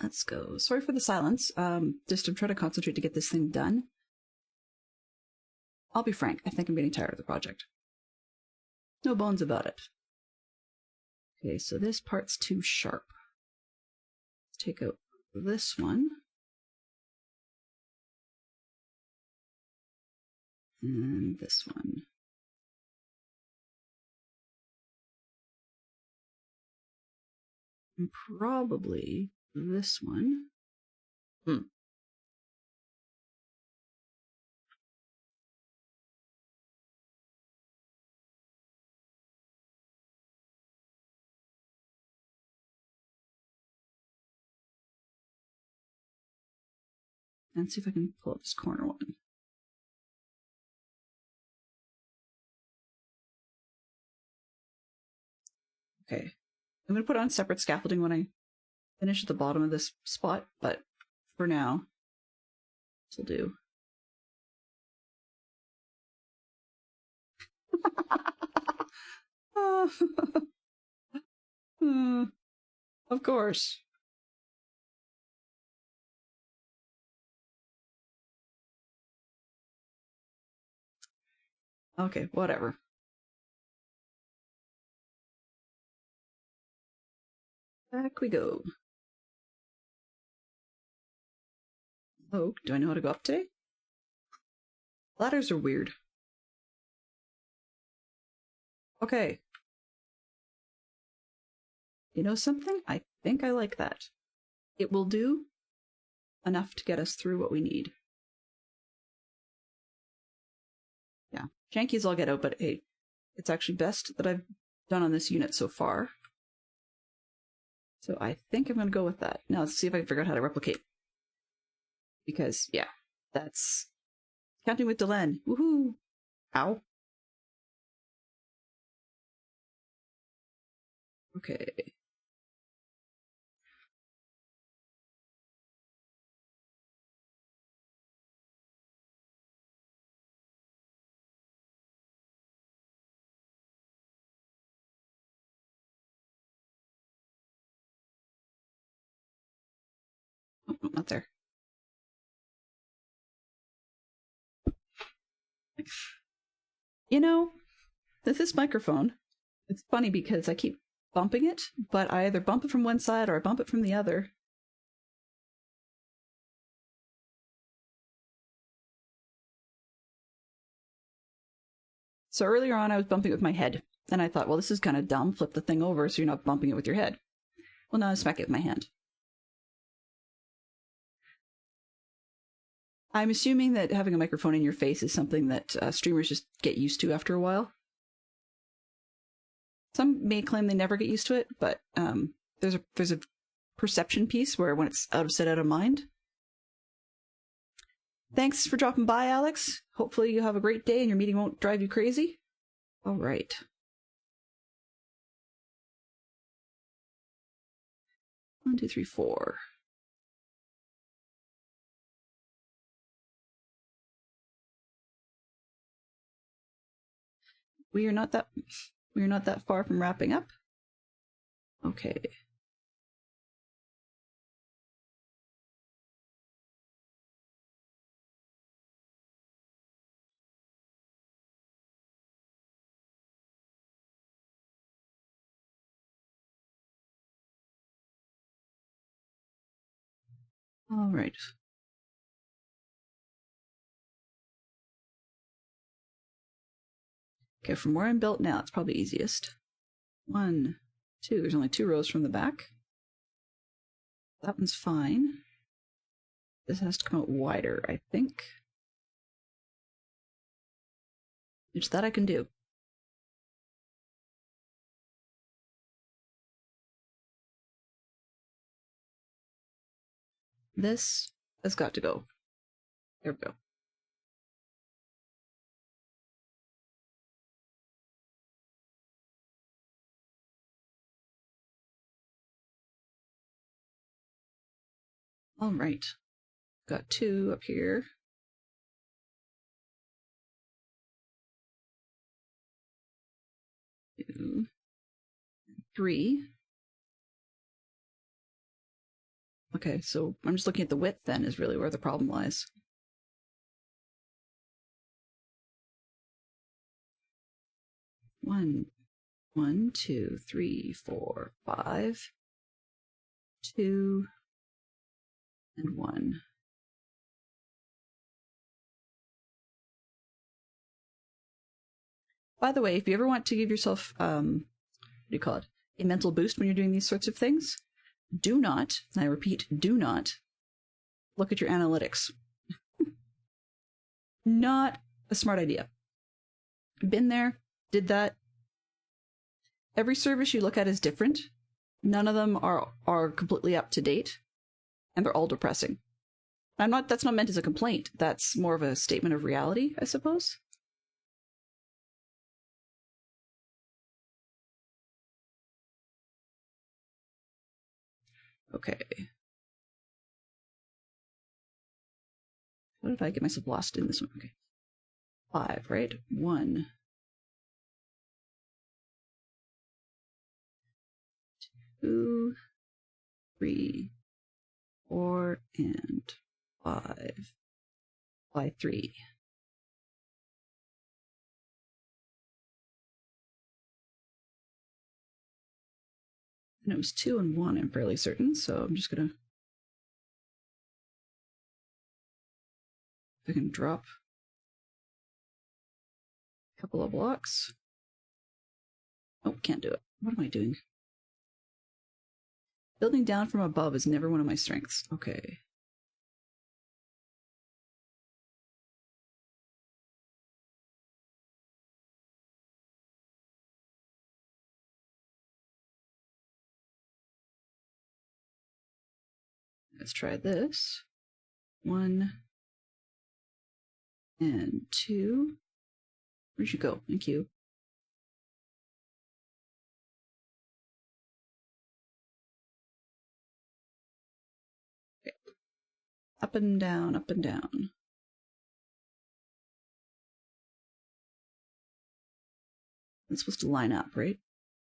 let's go. Sorry for the silence. Just I'm trying to concentrate to get this thing done. I'll be frank, I think I'm getting tired of the project. No bones about it. Okay, so this part's too sharp. Let's take out this one. And this one. And probably this one. And see if I can pull up this corner one. Okay. I'm going to put on separate scaffolding when I finish at the bottom of this spot, but for now, this will do. Of course. Okay, whatever. Back we go. Oh, do I know how to go up today? Ladders are weird. Okay. You know something? I think I like that. It will do enough to get us through what we need. Yeah, jankies I'll get out, but hey, it's actually best that I've done on this unit so far. So I think I'm going to go with that. Now let's see if I can figure out how to replicate. Because, yeah, that's counting with Delenn. Woohoo! Ow. Okay. Oh, not there. You know, with this microphone, it's funny because I keep bumping it, but I either bump it from one side or I bump it from the other. So earlier on, I was bumping it with my head, and I thought, well, this is kind of dumb. Flip the thing over so you're not bumping it with your head. Well, now I smack it with my hand. I'm assuming that having a microphone in your face is something that streamers just get used to after a while. Some may claim they never get used to it, but there's a perception piece where when it's out of sight, out of mind. Thanks for dropping by, Alex. Hopefully you have a great day and your meeting won't drive you crazy. All right. One, two, three, four. We are not that far from wrapping up. Okay. All right. Okay, from where I'm built now, it's probably easiest. 1, 2. There's only 2 rows from the back. That one's fine. This has to come out wider, I think. Which that I can do. This has got to go. There we go. All right. Got 2 up here. 2, 3. Okay, so I'm just looking at the width then is really where the problem lies. One, 2, 3, 4, 5, 2, and 1. By the way, if you ever want to give yourself, what do you call it, a mental boost when you're doing these sorts of things, do not, and I repeat, do not look at your analytics. Not a smart idea. Been there, did that. Every service you look at is different. None of them are completely up to date, and they're all depressing. That's not meant as a complaint. That's more of a statement of reality, I suppose. Okay. What did I get myself lost in this one? Okay. 5, right? 1, 2, 3, 4, and 5 by 3. And it was 2 and 1, I'm fairly certain, so I'm just gonna... I can drop a couple of blocks. Oh, can't do it. What am I doing? Building down from above is never one of my strengths. Okay. Let's try this. 1 and 2. Where'd you go? Thank you. Okay. Up and down, up and down. It's supposed to line up, right?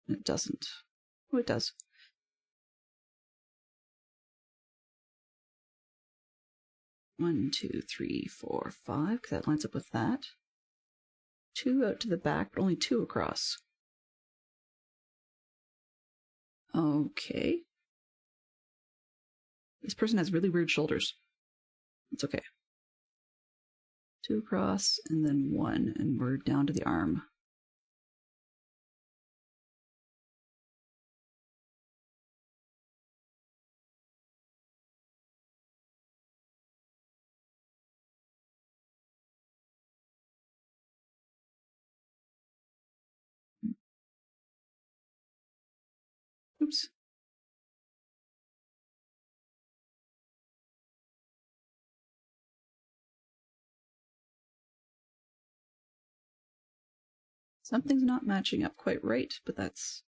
It doesn't. Oh, it does. One, 2, 3, 4, 5, because that lines up with that. 2 out to the back, but only 2 across. Okay. This person has really weird shoulders. It's okay. 2 across, and then 1, and we're down to the arm. Oops. Something's not matching up quite right, but that's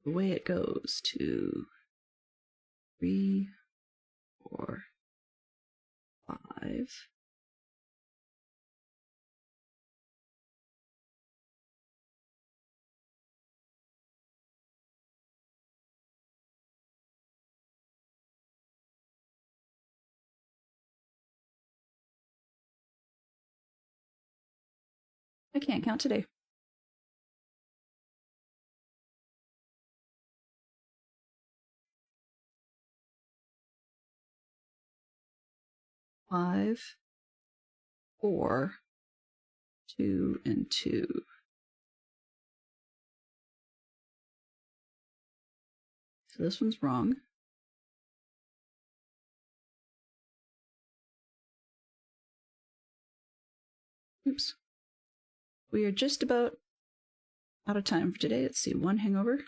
the way it goes. 2, 3, 4, 5. I can't count today. Five, 4, 2, and 2. So this one's wrong. Oops. We are just about out of time for today. Let's see, 1 hangover.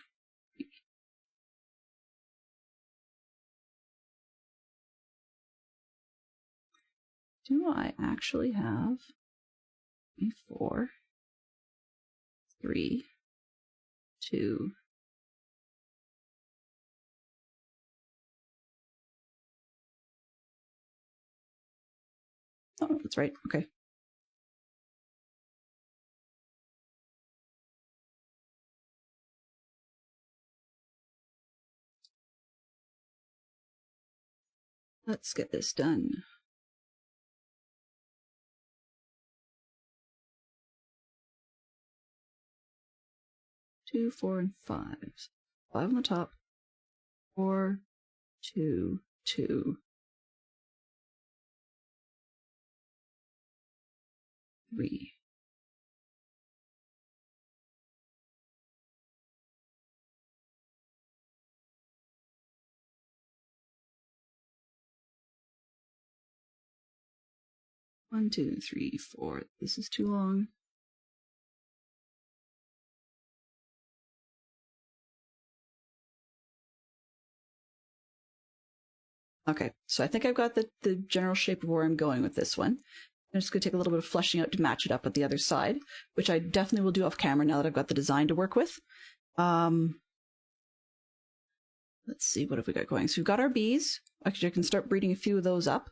Do I actually have a 4, 3, 2, oh, that's right. Okay. Let's get this done. 2, 4, and 5. 5 on the top. 4, 2, 2, 3. One, 2, 3, 4. This is too long. Okay, so I think I've got the general shape of where I'm going with this one. I'm just going to take a little bit of fleshing out to match it up with the other side, which I definitely will do off camera now that I've got the design to work with. Let's see, what have we got going? So we've got our bees. Actually, I can start breeding a few of those up.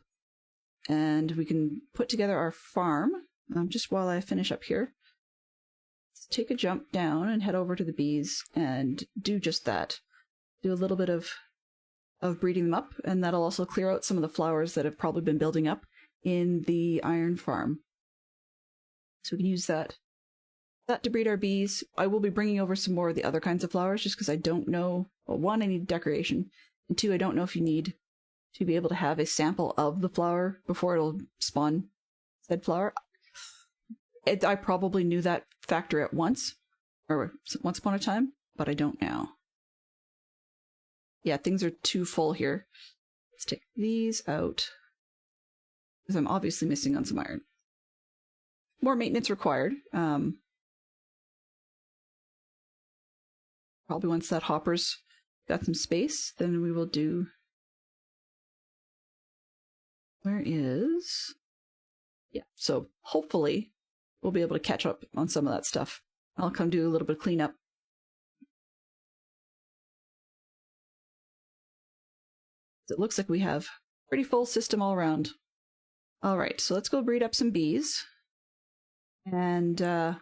And we can put together our farm. Just while I finish up here, let's take a jump down and head over to the bees and do just that. Do a little bit of breeding them up, and that'll also clear out some of the flowers that have probably been building up in the iron farm. So we can use that to breed our bees. I will be bringing over some more of the other kinds of flowers just because I don't know. Well, one, I need decoration, and two, I don't know if you need to be able to have a sample of the flower before it'll spawn said flower. I probably knew that factor at once upon a time, but I don't now. Yeah, things are too full here. Let's take these out, because I'm obviously missing on some iron. More maintenance required. Probably once that hopper's got some space, then we will do... Where is... Yeah, so hopefully we'll be able to catch up on some of that stuff. I'll come do a little bit of cleanup. It looks like we have a pretty full system all around. All right, so let's go breed up some bees, and then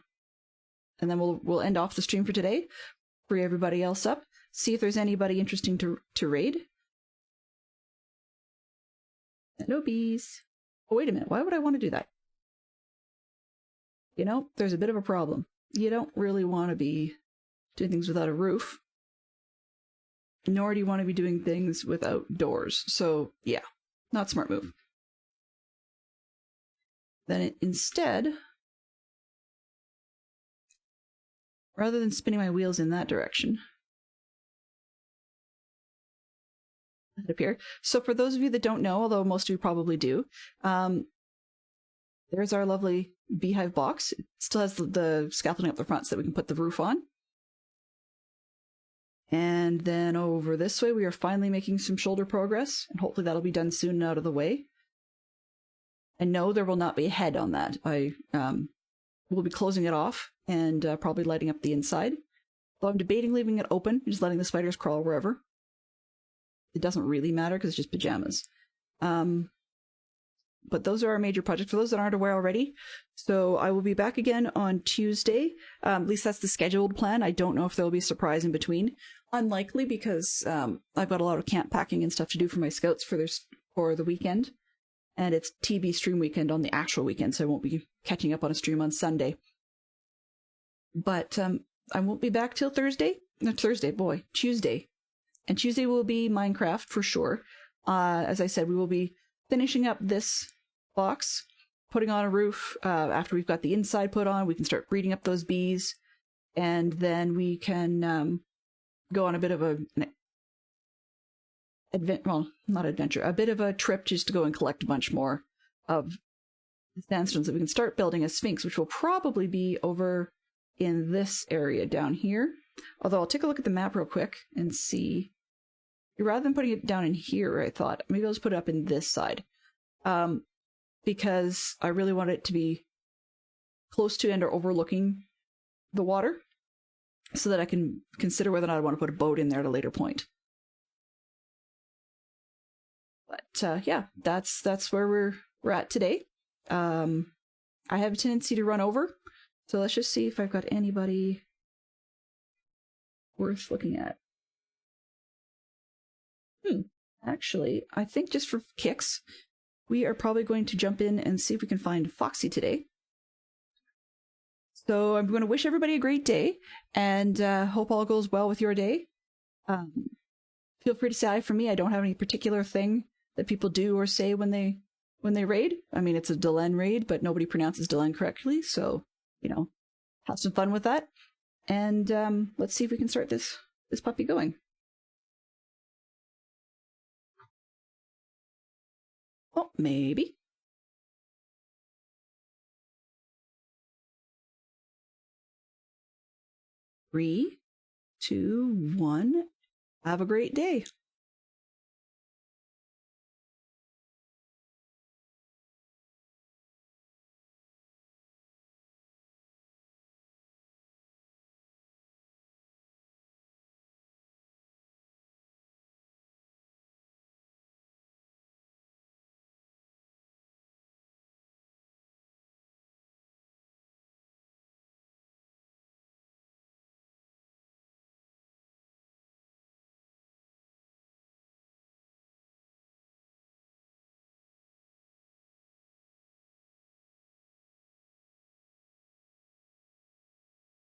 we'll end off the stream for today. Free everybody else up. See if there's anybody interesting to raid. No bees. Oh, wait a minute. Why would I want to do that? You know, there's a bit of a problem. You don't really want to be doing things without a roof. Nor do you want to be doing things without doors. So, yeah, not a smart move. Then instead, rather than spinning my wheels in that direction, let it appear. So for those of you that don't know, although most of you probably do, there's our lovely beehive box. It still has the scaffolding up the front so that we can put the roof on. And then over this way, we are finally making some shoulder progress, and hopefully that'll be done soon and out of the way. And no, there will not be a head on that. I will be closing it off and probably lighting up the inside. Though I'm debating leaving it open, just letting the spiders crawl wherever. It doesn't really matter because it's just pajamas. But those are our major projects, for those that aren't aware already. So I will be back again on Tuesday. At least that's the scheduled plan. I don't know if there will be a surprise in between. Unlikely, because I've got a lot of camp packing and stuff to do for my scouts for the weekend. And it's TB stream weekend on the actual weekend, so I won't be catching up on a stream on Sunday. But I won't be back till Tuesday. And Tuesday will be Minecraft for sure. As I said, we will be finishing up this box, putting on a roof. After we've got the inside put on, we can start breeding up those bees, and then we can go on a bit of a bit of a trip just to go and collect a bunch more of the sandstones that we can start building a sphinx, which will probably be over in this area down here. Although I'll take a look at the map real quick and see. Rather than putting it down in here, I thought maybe I'll just put it up in this side, because I really want it to be close to and or overlooking the water, so that I can consider whether or not I want to put a boat in there at a later point. But yeah, that's where we're at today. I have a tendency to run over, so let's just see if I've got anybody worth looking at. Actually, I think just for kicks, we are probably going to jump in and see if we can find Foxy today. So I'm going to wish everybody a great day, and hope all goes well with your day. Feel free to say hi for me. I don't have any particular thing that people do or say when they raid. I mean, it's a Delenn raid, but nobody pronounces Delenn correctly, so, you know, have some fun with that. And let's see if we can start this puppy going. Oh, maybe. 3, 2, 1. Have a great day.